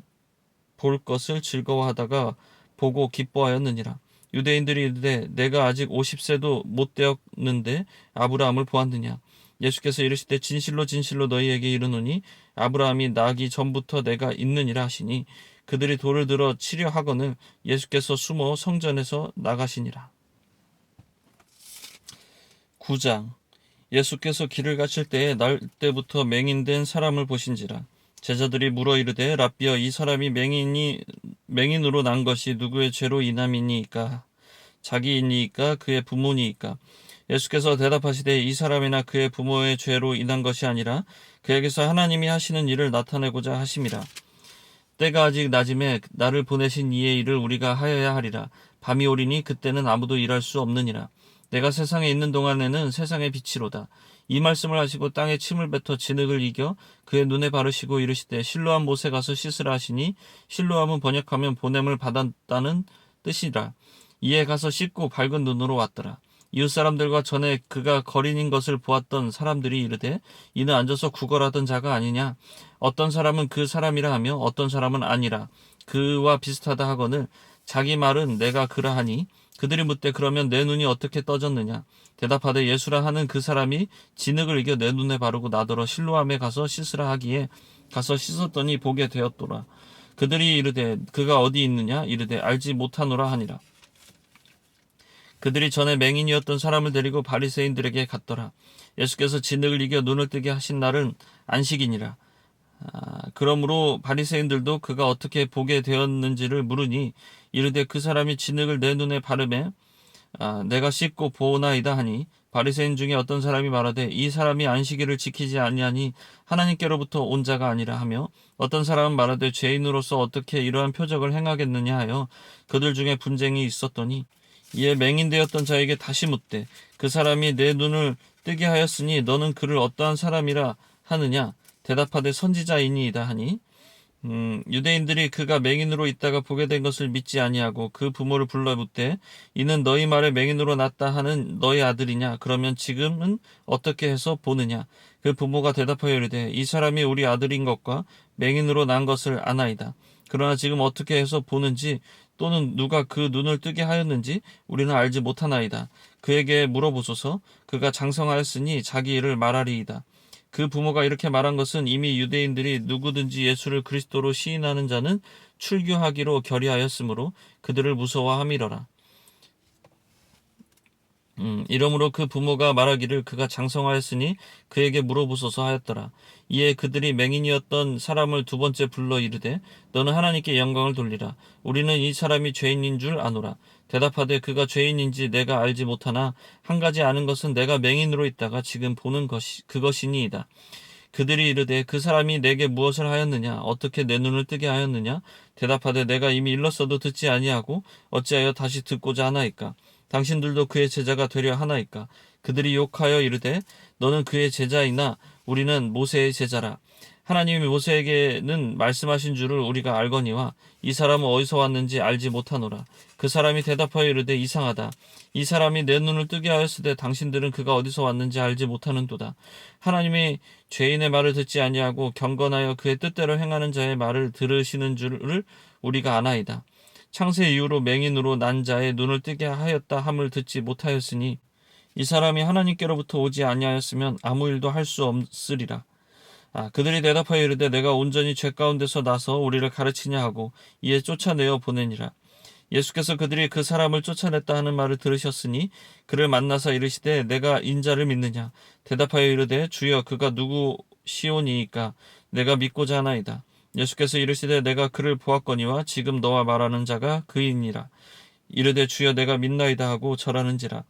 A: 볼 것을 즐거워하다가 보고 기뻐하였느니라. 유대인들이 이르되 내가 아직 50세도 못 되었는데 아브라함을 보았느냐? 예수께서 이르시되 진실로 진실로 너희에게 이르노니 아브라함이 나기 전부터 내가 있느니라 하시니 그들이 돌을 들어 치려 하거늘 예수께서 숨어 성전에서 나가시니라. 9장. 예수께서 길을 가실 때에 날 때부터 맹인된 사람을 보신지라. 제자들이 물어 이르되 랍비여 이 사람이 맹인으로 난 것이 누구의 죄로 인함이니이까? 자기이니이까 그의 부모니이까? 예수께서 대답하시되 이 사람이나 그의 부모의 죄로 인한 것이 아니라 그에게서 하나님이 하시는 일을 나타내고자 하심이라. 때가 아직 낮음에 나를 보내신 이의 일을 우리가 하여야 하리라. 밤이 오리니 그때는 아무도 일할 수 없느니라. 내가 세상에 있는 동안에는 세상의 빛이로다. 이 말씀을 하시고 땅에 침을 뱉어 진흙을 이겨 그의 눈에 바르시고 이르시되 실로암 못에 가서 씻으라 하시니 실로암은 번역하면 보냄을 받았다는 뜻이라. 이에 가서 씻고 밝은 눈으로 왔더라. 이웃 사람들과 전에 그가 거린인 것을 보았던 사람들이 이르되 이는 앉아서 구걸하던 자가 아니냐? 어떤 사람은 그 사람이라 하며 어떤 사람은 아니라 그와 비슷하다 하거늘 자기 말은 내가 그라 하니 그들이 묻되 그러면 내 눈이 어떻게 떠졌느냐? 대답하되 예수라 하는 그 사람이 진흙을 이겨 내 눈에 바르고 나더러 실로암에 가서 씻으라 하기에 가서 씻었더니 보게 되었더라. 그들이 이르되 그가 어디 있느냐? 이르되 알지 못하노라 하니라. 그들이 전에 맹인이었던 사람을 데리고 바리새인들에게 갔더라. 예수께서 진흙을 이겨 눈을 뜨게 하신 날은 안식이니라. 그러므로 바리새인들도 그가 어떻게 보게 되었는지를 물으니 이르되 그 사람이 진흙을 내 눈에 바르매 내가 씻고 보나이다 하니 바리새인 중에 어떤 사람이 말하되 이 사람이 안식일을 지키지 아니하니 하나님께로부터 온 자가 아니라 하며 어떤 사람은 말하되 죄인으로서 어떻게 이러한 표적을 행하겠느냐 하여 그들 중에 분쟁이 있었더니 이에 맹인되었던 자에게 다시 묻되 그 사람이 내 눈을 뜨게 하였으니 너는 그를 어떠한 사람이라 하느냐? 대답하되 선지자이니이다 하니 유대인들이 그가 맹인으로 있다가 보게 된 것을 믿지 아니하고 그 부모를 불러 묻되 이는 너희 말에 맹인으로 났다 하는 너희 아들이냐? 그러면 지금은 어떻게 해서 보느냐? 그 부모가 대답하여 이르되 이 사람이 우리 아들인 것과 맹인으로 난 것을 아나이다. 그러나 지금 어떻게 해서 보는지 또는 누가 그 눈을 뜨게 하였는지 우리는 알지 못하나이다. 그에게 물어보소서. 그가 장성하였으니 자기 일을 말하리이다. 그 부모가 이렇게 말한 것은 이미 유대인들이 누구든지 예수를 그리스도로 시인하는 자는 출교하기로 결의하였으므로 그들을 무서워함이러라. 이러므로 그 부모가 말하기를 그가 장성하였으니 그에게 물어보소서 하였더라. 이에 그들이 맹인이었던 사람을 두 번째 불러 이르되 너는 하나님께 영광을 돌리라. 우리는 이 사람이 죄인인 줄 아노라. 대답하되 그가 죄인인지 내가 알지 못하나 한 가지 아는 것은 내가 맹인으로 있다가 지금 보는 그것이니이다. 그들이 이르되 그 사람이 내게 무엇을 하였느냐? 어떻게 내 눈을 뜨게 하였느냐? 대답하되 내가 이미 일렀어도 듣지 아니하고 어찌하여 다시 듣고자 하나이까? 당신들도 그의 제자가 되려 하나이까? 그들이 욕하여 이르되 너는 그의 제자이나 우리는 모세의 제자라. 하나님이 모세에게는 말씀하신 줄을 우리가 알거니와 이 사람은 어디서 왔는지 알지 못하노라. 그 사람이 대답하여 이르되 이상하다. 이 사람이 내 눈을 뜨게 하였으되 당신들은 그가 어디서 왔는지 알지 못하는도다. 하나님이 죄인의 말을 듣지 아니하고 경건하여 그의 뜻대로 행하는 자의 말을 들으시는 줄을 우리가 아나이다. 창세 이후로 맹인으로 난 자의 눈을 뜨게 하였다 함을 듣지 못하였으니 이 사람이 하나님께로부터 오지 아니하였으면 아무 일도 할 수 없으리라. 그들이 대답하여 이르되 내가 온전히 죄 가운데서 나서 우리를 가르치냐 하고 이에 쫓아내어 보내니라. 예수께서 그들이 그 사람을 쫓아냈다 하는 말을 들으셨으니 그를 만나서 이르시되 내가 인자를 믿느냐. 대답하여 이르되 주여 그가 누구시오니이까 내가 믿고자 하나이다. 예수께서 이르시되 내가 그를 보았거니와 지금 너와 말하는 자가 그이니라. 이르되 주여 내가 믿나이다 하고 절하는지라.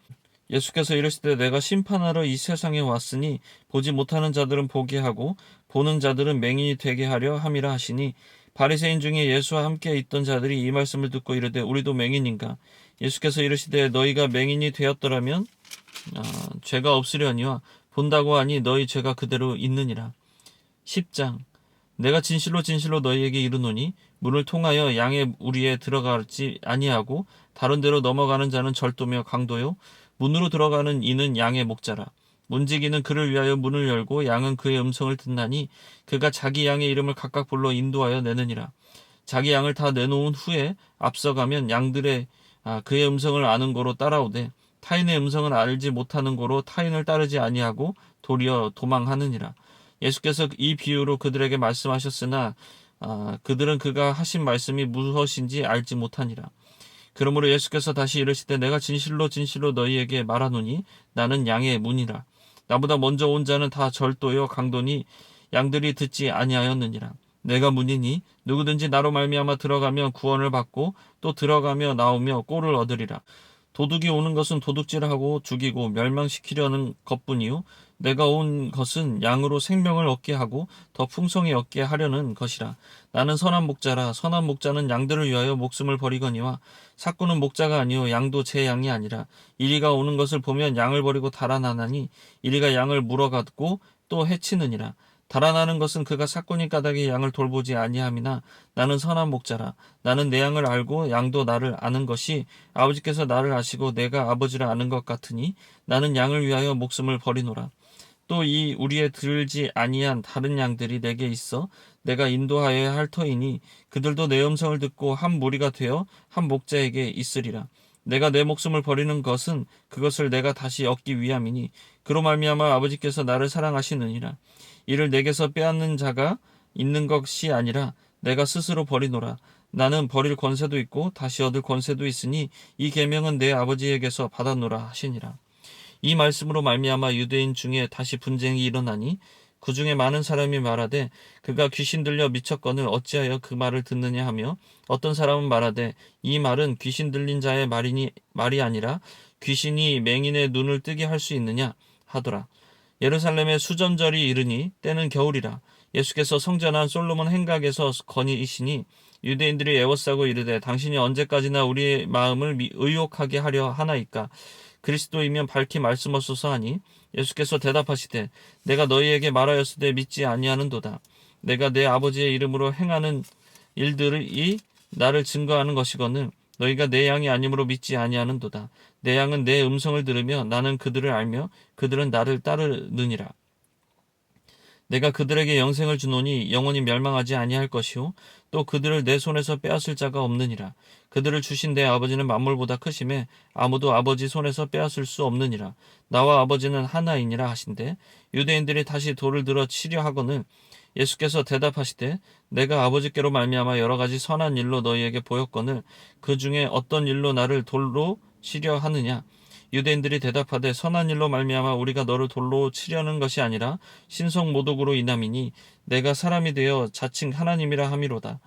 A: 예수께서 이르시되 내가 심판하러 이 세상에 왔으니 보지 못하는 자들은 보게 하고 보는 자들은 맹인이 되게 하려 함이라 하시니 바리새인 중에 예수와 함께 있던 자들이 이 말씀을 듣고 이르되 우리도 맹인인가. 예수께서 이르시되 너희가 맹인이 되었더라면 죄가 없으려니와 본다고 하니 너희 죄가 그대로 있느니라. 10장 내가 진실로 진실로 너희에게 이르노니 문을 통하여 양의 우리에 들어가지 아니하고 다른 데로 넘어가는 자는 절도며 강도요 문으로 들어가는 이는 양의 목자라. 문지기는 그를 위하여 문을 열고 양은 그의 음성을 듣나니 그가 자기 양의 이름을 각각 불러 인도하여 내느니라. 자기 양을 다 내놓은 후에 앞서가면 양들의 그의 음성을 아는 고로 따라오되 타인의 음성을 알지 못하는 고로 타인을 따르지 아니하고 도리어 도망하느니라. 예수께서 이 비유로 그들에게 말씀하셨으나 그들은 그가 하신 말씀이 무엇인지 알지 못하니라. 그러므로 예수께서 다시 이르시되 내가 진실로 진실로 너희에게 말하노니 나는 양의 문이라. 나보다 먼저 온 자는 다 절도요 강도니 양들이 듣지 아니하였느니라. 내가 문이니 누구든지 나로 말미암아 들어가면 구원을 받고 또 들어가며 나오며 꼴을 얻으리라. 도둑이 오는 것은 도둑질하고 죽이고 멸망시키려는 것뿐이요 내가 온 것은 양으로 생명을 얻게 하고 더 풍성히 얻게 하려는 것이라. 나는 선한 목자라. 선한 목자는 양들을 위하여 목숨을 버리거니와 삭구는 목자가 아니요 양도 제 양이 아니라. 이리가 오는 것을 보면 양을 버리고 달아나나니 이리가 양을 물어가고 또 해치느니라. 달아나는 것은 그가 삭구니 까닭에 양을 돌보지 아니함이나 나는 선한 목자라. 나는 내 양을 알고 양도 나를 아는 것이 아버지께서 나를 아시고 내가 아버지를 아는 것 같으니 나는 양을 위하여 목숨을 버리노라. 또 이 우리에 들지 아니한 다른 양들이 내게 있어 내가 인도하여야 할 터이니 그들도 내 음성을 듣고 한 무리가 되어 한 목자에게 있으리라. 내가 내 목숨을 버리는 것은 그것을 내가 다시 얻기 위함이니 그로 말미암아 아버지께서 나를 사랑하시느니라. 이를 내게서 빼앗는 자가 있는 것이 아니라 내가 스스로 버리노라. 나는 버릴 권세도 있고 다시 얻을 권세도 있으니 이 계명은 내 아버지에게서 받았노라 하시니라. 이 말씀으로 말미암아 유대인 중에 다시 분쟁이 일어나니 그 중에 많은 사람이 말하되 그가 귀신 들려 미쳤거늘 어찌하여 그 말을 듣느냐 하며 어떤 사람은 말하되 이 말은 귀신 들린 자의 말이 아니라 귀신이 맹인의 눈을 뜨게 할 수 있느냐 하더라. 예루살렘에 수전절이 이르니 때는 겨울이라. 예수께서 성전한 솔로몬 행각에서 거니이시니 유대인들이 애워싸고 이르되 당신이 언제까지나 우리의 마음을 의혹하게 하려 하나이까. 그리스도이면 밝히 말씀하소서 하니 예수께서 대답하시되 내가 너희에게 말하였으되 믿지 아니하는도다. 내가 내 아버지의 이름으로 행하는 일들이 나를 증거하는 것이거늘 너희가 내 양이 아니므로 믿지 아니하는도다. 내 양은 내 음성을 들으며 나는 그들을 알며 그들은 나를 따르느니라. 내가 그들에게 영생을 주노니 영원히 멸망하지 아니할 것이요 또 그들을 내 손에서 빼앗을 자가 없느니라. 그들을 주신 내 아버지는 만물보다 크심에 아무도 아버지 손에서 빼앗을 수 없느니라. 나와 아버지는 하나이니라 하신대 유대인들이 다시 돌을 들어 치려 하거늘 예수께서 대답하시되 내가 아버지께로 말미암아 여러 가지 선한 일로 너희에게 보였거늘 그 중에 어떤 일로 나를 돌로 치려 하느냐. 유대인들이 대답하되 선한 일로 말미암아 우리가 너를 돌로 치려는 것이 아니라 신성 모독으로 인함이니 내가 사람이 되어 자칭 하나님이라 함이로다.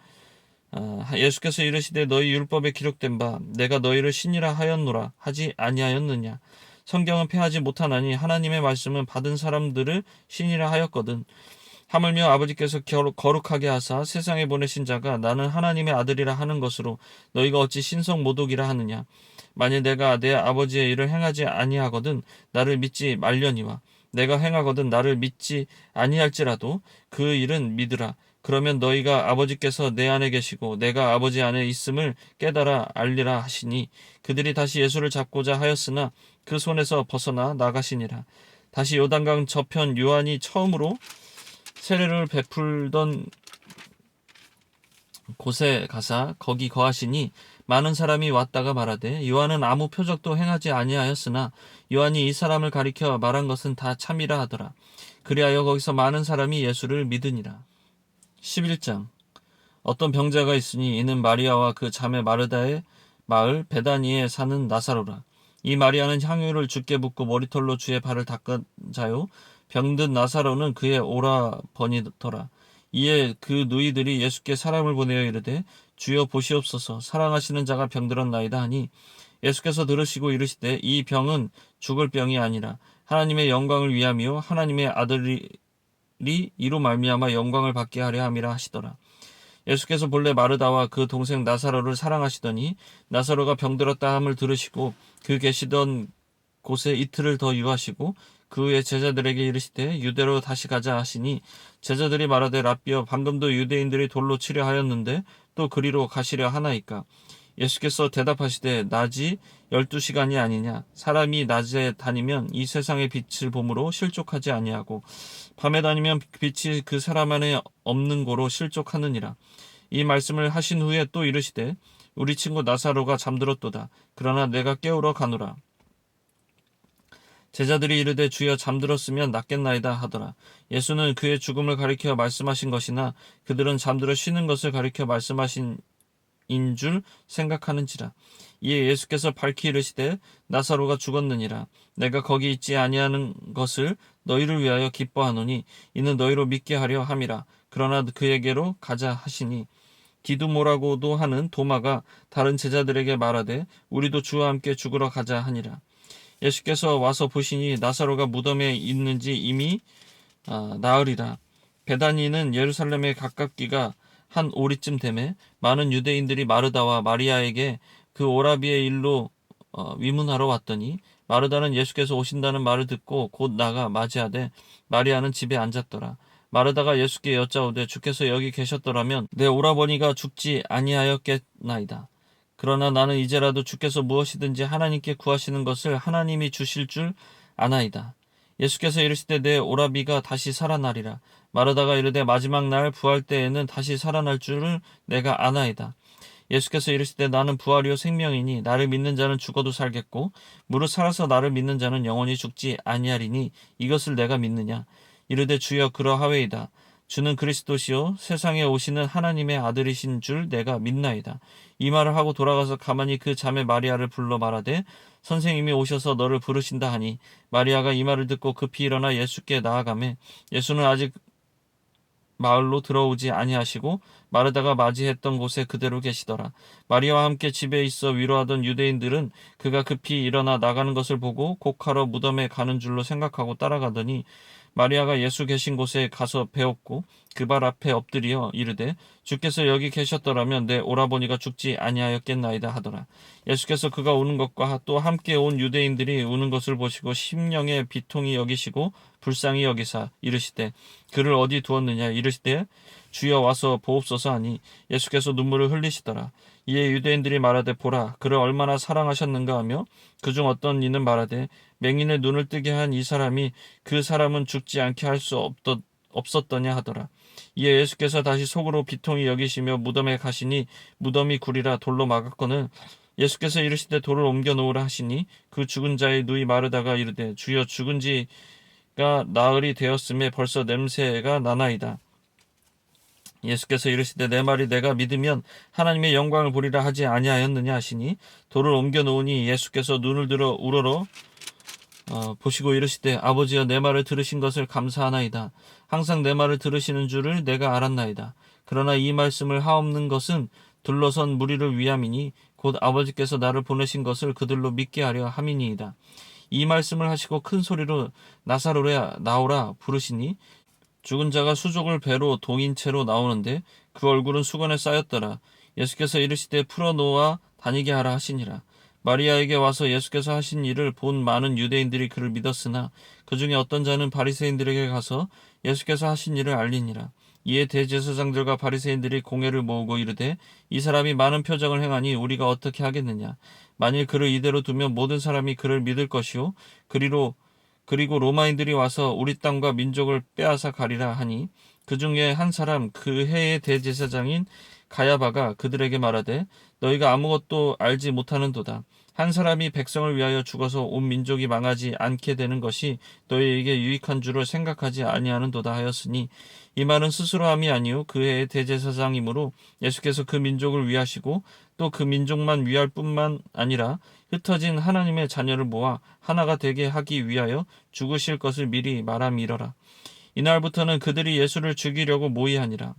A: 예수께서 이르시되 너희 율법에 기록된 바 내가 너희를 신이라 하였노라 하지 아니하였느냐. 성경은 폐하지 못하나니 하나님의 말씀은 받은 사람들을 신이라 하였거든. 하물며 아버지께서 거룩하게 하사 세상에 보내신 자가 나는 하나님의 아들이라 하는 것으로 너희가 어찌 신성 모독이라 하느냐. 만일 내가 내 아버지의 일을 행하지 아니하거든 나를 믿지 말려니와 내가 행하거든 나를 믿지 아니할지라도 그 일은 믿으라. 그러면 너희가 아버지께서 내 안에 계시고 내가 아버지 안에 있음을 깨달아 알리라 하시니 그들이 다시 예수를 잡고자 하였으나 그 손에서 벗어나 나가시니라. 다시 요단강 저편 요한이 처음으로 세례를 베풀던 곳에 가사 거기 거하시니 많은 사람이 왔다가 말하되 요한은 아무 표적도 행하지 아니하였으나 요한이 이 사람을 가리켜 말한 것은 다 참이라 하더라. 그리하여 거기서 많은 사람이 예수를 믿으니라. 11장. 어떤 병자가 있으니 이는 마리아와 그 자매 마르다의 마을 베다니에 사는 나사로라. 이 마리아는 향유를 주께 붓고 머리털로 주의 발을 닦은 자요 병든 나사로는 그의 오라버니더라. 이에 그 누이들이 예수께 사람을 보내어 이르되 주여 보시옵소서 사랑하시는 자가 병들었나이다 하니 예수께서 들으시고 이르시되 이 병은 죽을 병이 아니라 하나님의 영광을 위함이요 하나님의 아들이 이로 말미암아 영광을 받게 하려 함이라 하시더라. 예수께서 본래 마르다와 그 동생 나사로를 사랑하시더니 나사로가 병들었다 함을 들으시고 그 계시던 곳에 이틀을 더 유하시고 그 후에 제자들에게 이르시되 유대로 다시 가자 하시니 제자들이 말하되 랍비여 방금도 유대인들이 돌로 치려 하였는데 또 그리로 가시려 하나이까. 예수께서 대답하시되 낮이 12시간이 아니냐. 사람이 낮에 다니면 이 세상의 빛을 보므로 실족하지 아니하고 밤에 다니면 빛이 그 사람 안에 없는 고로 실족하느니라. 이 말씀을 하신 후에 또 이르시되 우리 친구 나사로가 잠들었도다. 그러나 내가 깨우러 가노라. 제자들이 이르되 주여 잠들었으면 낫겠나이다 하더라. 예수는 그의 죽음을 가리켜 말씀하신 것이나 그들은 잠들어 쉬는 것을 가리켜 말씀하신 인 줄 생각하는지라. 이에 예수께서 밝히 이르시되 나사로가 죽었느니라. 내가 거기 있지 아니하는 것을 너희를 위하여 기뻐하노니 이는 너희로 믿게 하려 함이라. 그러나 그에게로 가자 하시니 디두모라고도 하는 도마가 다른 제자들에게 말하되 우리도 주와 함께 죽으러 가자 하니라. 예수께서 와서 보시니 나사로가 무덤에 있는지 이미 나으리라. 베다니는 예루살렘에 가깝기가 한 오리쯤 되매 많은 유대인들이 마르다와 마리아에게 그 오라비의 일로 위문하러 왔더니 마르다는 예수께서 오신다는 말을 듣고 곧 나가 맞이하되 마리아는 집에 앉았더라. 마르다가 예수께 여짜오되 주께서 여기 계셨더라면 내 오라버니가 죽지 아니하였겠나이다. 그러나 나는 이제라도 주께서 무엇이든지 하나님께 구하시는 것을 하나님이 주실 줄 아나이다. 예수께서 이르시되 내 오라비가 다시 살아나리라. 마르다가 이르되 마지막 날 부활 때에는 다시 살아날 줄을 내가 아나이다. 예수께서 이르시되 나는 부활이요 생명이니 나를 믿는 자는 죽어도 살겠고 무릇 살아서 나를 믿는 자는 영원히 죽지 아니하리니 이것을 내가 믿느냐. 이르되 주여 그러하외이다. 주는 그리스도시요 세상에 오시는 하나님의 아들이신 줄 내가 믿나이다. 이 말을 하고 돌아가서 가만히 그 자매 마리아를 불러 말하되 선생님이 오셔서 너를 부르신다 하니 마리아가 이 말을 듣고 급히 일어나 예수께 나아가매 예수는 아직 마을로 들어오지 아니하시고 마르다가 맞이했던 곳에 그대로 계시더라. 마리아와 함께 집에 있어 위로하던 유대인들은 그가 급히 일어나 나가는 것을 보고 곡하러 무덤에 가는 줄로 생각하고 따라가더니 마리아가 예수 계신 곳에 가서 배웠고 그 발 앞에 엎드려 이르되 주께서 여기 계셨더라면 내 오라버니가 죽지 아니하였겠나이다 하더라. 예수께서 그가 우는 것과 또 함께 온 유대인들이 우는 것을 보시고 심령의 비통이 여기시고 불쌍히 여기사 이르시되 그를 어디 두었느냐. 이르시되 주여 와서 보옵소서 하니 예수께서 눈물을 흘리시더라. 이에 유대인들이 말하되 보라 그를 얼마나 사랑하셨는가 하며 그중 어떤 이는 말하되 맹인의 눈을 뜨게 한 이 사람이 그 사람은 죽지 않게 할 수 없었더냐 하더라. 이에 예수께서 다시 속으로 비통히 여기시며 무덤에 가시니 무덤이 구리라 돌로 막았거늘 예수께서 이르시되 돌을 옮겨 놓으라 하시니 그 죽은 자의 누이 마르다가 이르되 주여 죽은 지가 나흘이 되었음에 벌써 냄새가 나나이다. 예수께서 이르시되 내 말이 내가 믿으면 하나님의 영광을 보리라 하지 아니하였느냐 하시니 돌을 옮겨 놓으니 예수께서 눈을 들어 우러러 보시고 이르시되 아버지여 내 말을 들으신 것을 감사하나이다. 항상 내 말을 들으시는 줄을 내가 알았나이다. 그러나 이 말씀을 하옵는 것은 둘러선 무리를 위함이니 곧 아버지께서 나를 보내신 것을 그들로 믿게 하려 함이니이다. 이 말씀을 하시고 큰 소리로 나사로야 나오라 부르시니 죽은 자가 수족을 배로 동인 채로 나오는데 그 얼굴은 수건에 쌓였더라. 예수께서 이르시되 풀어놓아 다니게 하라 하시니라. 마리아에게 와서 예수께서 하신 일을 본 많은 유대인들이 그를 믿었으나 그 중에 어떤 자는 바리새인들에게 가서 예수께서 하신 일을 알리니라. 이에 대제사장들과 바리새인들이 공회를 모으고 이르되 이 사람이 많은 표적을 행하니 우리가 어떻게 하겠느냐. 만일 그를 이대로 두면 모든 사람이 그를 믿을 것이요 그리고 로마인들이 와서 우리 땅과 민족을 빼앗아 가리라 하니 그 중에 한 사람 그 해의 대제사장인 가야바가 그들에게 말하되 너희가 아무것도 알지 못하는도다. 한 사람이 백성을 위하여 죽어서 온 민족이 망하지 않게 되는 것이 너희에게 유익한 줄을 생각하지 아니하는도다 하였으니 이 말은 스스로 함이 아니요 그 해의 대제사장이므로 예수께서 그 민족을 위하시고 또 그 민족만 위할 뿐만 아니라 흩어진 하나님의 자녀를 모아 하나가 되게 하기 위하여 죽으실 것을 미리 말함이러라. 이날부터는 그들이 예수를 죽이려고 모의하니라.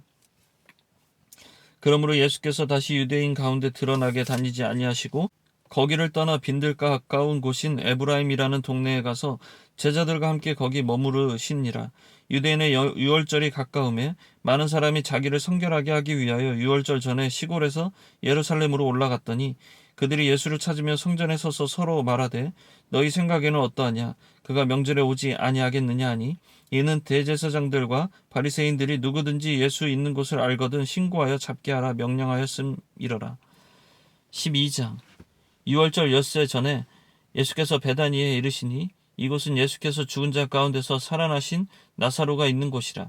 A: 그러므로 예수께서 다시 유대인 가운데 드러나게 다니지 아니하시고 거기를 떠나 빈들가 가까운 곳인 에브라임이라는 동네에 가서 제자들과 함께 거기 머무르시니라. 유대인의 유월절이 가까우매 많은 사람이 자기를 성결하게 하기 위하여 유월절 전에 시골에서 예루살렘으로 올라갔더니 그들이 예수를 찾으며 성전에 서서 서로 말하되 너희 생각에는 어떠하냐? 그가 명절에 오지 아니하겠느냐 하니 이는 대제사장들과 바리새인들이 누구든지 예수 있는 곳을 알거든 신고하여 잡게 하라 명령하였음이러라. 12장 유월절 엿새 전에 예수께서 베다니에 이르시니 이곳은 예수께서 죽은 자 가운데서 살아나신 나사로가 있는 곳이라.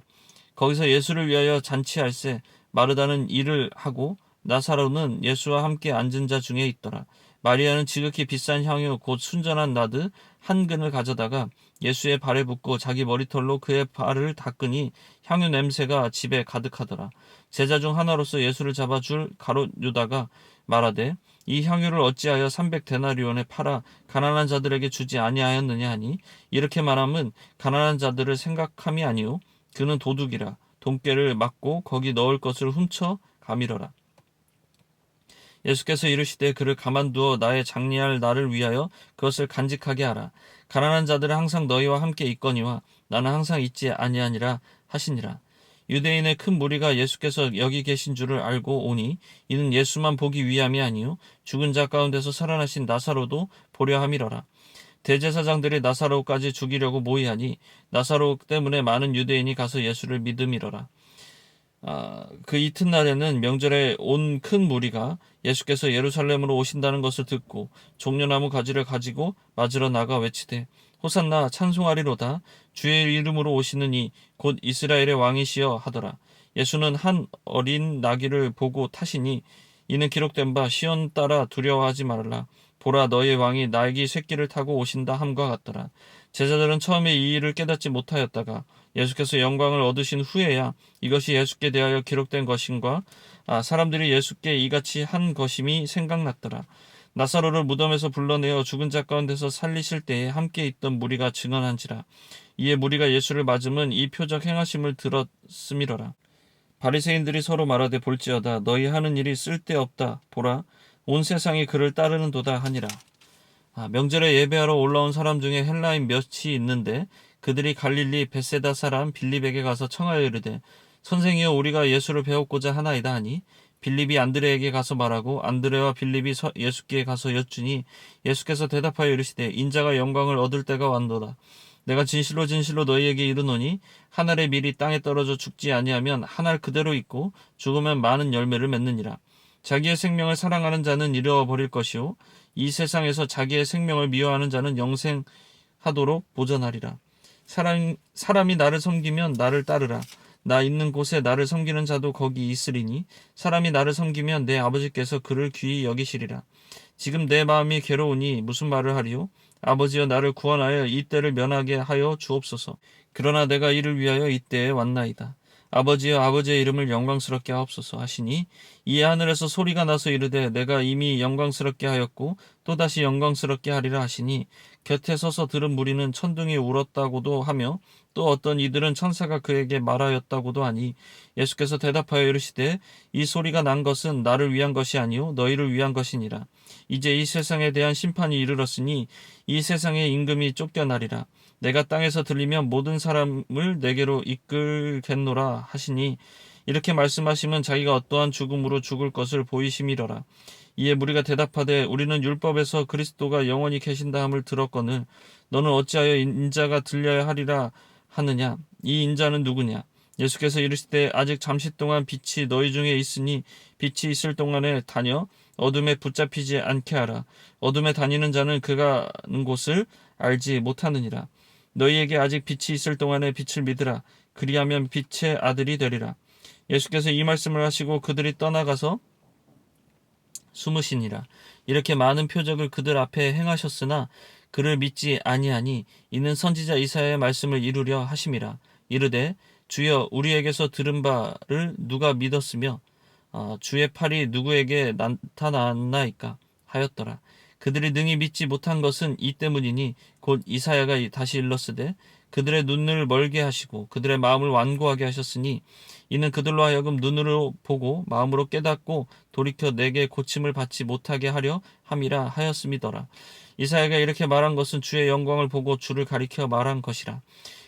A: 거기서 예수를 위하여 잔치할새 마르다는 일을 하고 나사로는 예수와 함께 앉은 자 중에 있더라. 마리아는 지극히 비싼 향유 곧 순전한 나드 한 근을 가져다가 예수의 발에 붓고 자기 머리털로 그의 발을 닦으니 향유 냄새가 집에 가득하더라. 제자 중 하나로서 예수를 잡아줄 가롯 유다가 말하되 이 향유를 어찌하여 300데나리온에 팔아 가난한 자들에게 주지 아니하였느냐 하니 이렇게 말함은 가난한 자들을 생각함이 아니요 그는 도둑이라 돈깨를 맞고 거기 넣을 것을 훔쳐 가밀어라. 예수께서 이르시되 그를 가만두어 나의 장리할 나를 위하여 그것을 간직하게 하라. 가난한 자들은 항상 너희와 함께 있거니와 나는 항상 있지 아니하니라 하시니라. 유대인의 큰 무리가 예수께서 여기 계신 줄을 알고 오니 이는 예수만 보기 위함이 아니요 죽은 자 가운데서 살아나신 나사로도 보려 함이러라. 대제사장들이 나사로까지 죽이려고 모의하니 나사로 때문에 많은 유대인이 가서 예수를 믿음이러라. 그 이튿날에는 명절에 온 큰 무리가 예수께서 예루살렘으로 오신다는 것을 듣고 종려나무 가지를 가지고 맞으러 나가 외치되 호산나 찬송하리로다 주의 이름으로 오시는 이 곧 이스라엘의 왕이시여 하더라. 예수는 한 어린 나귀를 보고 타시니 이는 기록된 바 시온 따라 두려워하지 말라 보라 너의 왕이 나귀 새끼를 타고 오신다 함과 같더라. 제자들은 처음에 이 일을 깨닫지 못하였다가 예수께서 영광을 얻으신 후에야 이것이 예수께 대하여 기록된 것인과 사람들이 예수께 이같이 한 것임이 생각났더라. 나사로를 무덤에서 불러내어 죽은 자 가운데서 살리실 때에 함께 있던 무리가 증언한지라. 이에 무리가 예수를 맞음은 이 표적 행하심을 들었음이러라. 바리새인들이 서로 말하되 볼지어다 너희 하는 일이 쓸데없다 보라 온 세상이 그를 따르는도다 하니라. 명절에 예배하러 올라온 사람 중에 헬라인 몇이 있는데 그들이 갈릴리 벳세다 사람 빌립에게 가서 청하여 이르되 선생이여 우리가 예수를 배웠고자 하나이다 하니 빌립이 안드레에게 가서 말하고 안드레와 빌립이 예수께 가서 여쭈니 예수께서 대답하여 이르시되 인자가 영광을 얻을 때가 왔도다. 내가 진실로 진실로 너희에게 이르노니 한 알의 밀이 땅에 떨어져 죽지 아니하면 한 알 그대로 있고 죽으면 많은 열매를 맺느니라. 자기의 생명을 사랑하는 자는 잃어버릴 것이요 이 세상에서 자기의 생명을 미워하는 자는 영생하도록 보전하리라. 사람이 나를 섬기면 나를 따르라. 나 있는 곳에 나를 섬기는 자도 거기 있으리니 사람이 나를 섬기면 내 아버지께서 그를 귀히 여기시리라. 지금 내 마음이 괴로우니 무슨 말을 하리요? 아버지여 나를 구원하여 이 때를 면하게 하여 주옵소서. 그러나 내가 이를 위하여 이때에 왔나이다. 아버지여 아버지의 이름을 영광스럽게 하옵소서 하시니 이에 하늘에서 소리가 나서 이르되 내가 이미 영광스럽게 하였고 또다시 영광스럽게 하리라 하시니 곁에 서서 들은 무리는 천둥이 울었다고도 하며 또 어떤 이들은 천사가 그에게 말하였다고도 하니 예수께서 대답하여 이르시되 이 소리가 난 것은 나를 위한 것이 아니요 너희를 위한 것이니라. 이제 이 세상에 대한 심판이 이르렀으니 이 세상의 임금이 쫓겨나리라. 내가 땅에서 들리면 모든 사람을 내게로 이끌겠노라 하시니 이렇게 말씀하시면 자기가 어떠한 죽음으로 죽을 것을 보이심이러라. 이에 무리가 대답하되 우리는 율법에서 그리스도가 영원히 계신다 함을 들었거늘 너는 어찌하여 인자가 들려야 하리라 하느냐. 이 인자는 누구냐. 예수께서 이르시되 아직 잠시 동안 빛이 너희 중에 있으니 빛이 있을 동안에 다녀 어둠에 붙잡히지 않게 하라. 어둠에 다니는 자는 그가 가는 곳을 알지 못하느니라. 너희에게 아직 빛이 있을 동안에 빛을 믿으라. 그리하면 빛의 아들이 되리라. 예수께서 이 말씀을 하시고 그들이 떠나가서 숨으시니라. 이렇게 많은 표적을 그들 앞에 행하셨으나 그를 믿지 아니하니 이는 선지자 이사야의 말씀을 이루려 하심이라. 이르되 주여 우리에게서 들은 바를 누가 믿었으며 주의 팔이 누구에게 나타났나이까 하였더라. 그들이 능히 믿지 못한 것은 이 때문이니 곧 이사야가 다시 일렀으되 그들의 눈을 멀게 하시고 그들의 마음을 완고하게 하셨으니 이는 그들로 하여금 눈으로 보고 마음으로 깨닫고 돌이켜 내게 고침을 받지 못하게 하려 함이라 하였음이더라. 이사야가 이렇게 말한 것은 주의 영광을 보고 주를 가리켜 말한 것이라.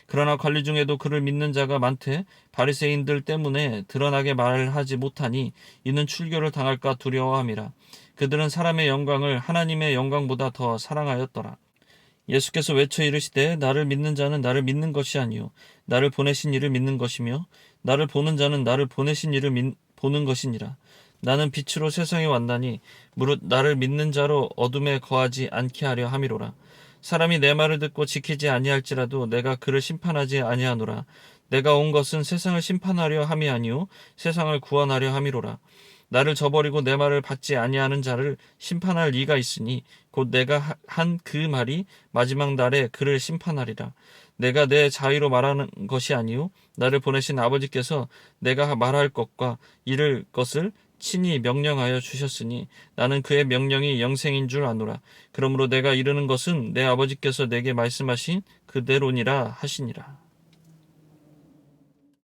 A: 그러나 관리 중에도 그를 믿는 자가 많되 바리새인들 때문에 드러나게 말하지 못하니 이는 출교를 당할까 두려워함이라. 그들은 사람의 영광을 하나님의 영광보다 더 사랑하였더라. 예수께서 외쳐 이르시되 나를 믿는 자는 나를 믿는 것이 아니요 나를 보내신 이를 믿는 것이며 나를 보는 자는 나를 보내신 이를 보는 것이니라. 나는 빛으로 세상에 왔나니 무릇 나를 믿는 자로 어둠에 거하지 않게 하려 함이로라. 사람이 내 말을 듣고 지키지 아니할지라도 내가 그를 심판하지 아니하노라. 내가 온 것은 세상을 심판하려 함이 아니요 세상을 구원하려 함이로라. 나를 저버리고 내 말을 받지 아니하는 자를 심판할 이가 있으니 곧 내가 한 그 말이 마지막 날에 그를 심판하리라. 내가 내 자의로 말하는 것이 아니요 나를 보내신 아버지께서 내가 말할 것과 이를 것을 친히 명령하여 주셨으니 나는 그의 명령이 영생인 줄 아노라. 그러므로 내가 이르는 것은 내 아버지께서 내게 말씀하신 그대로니라 하시니라.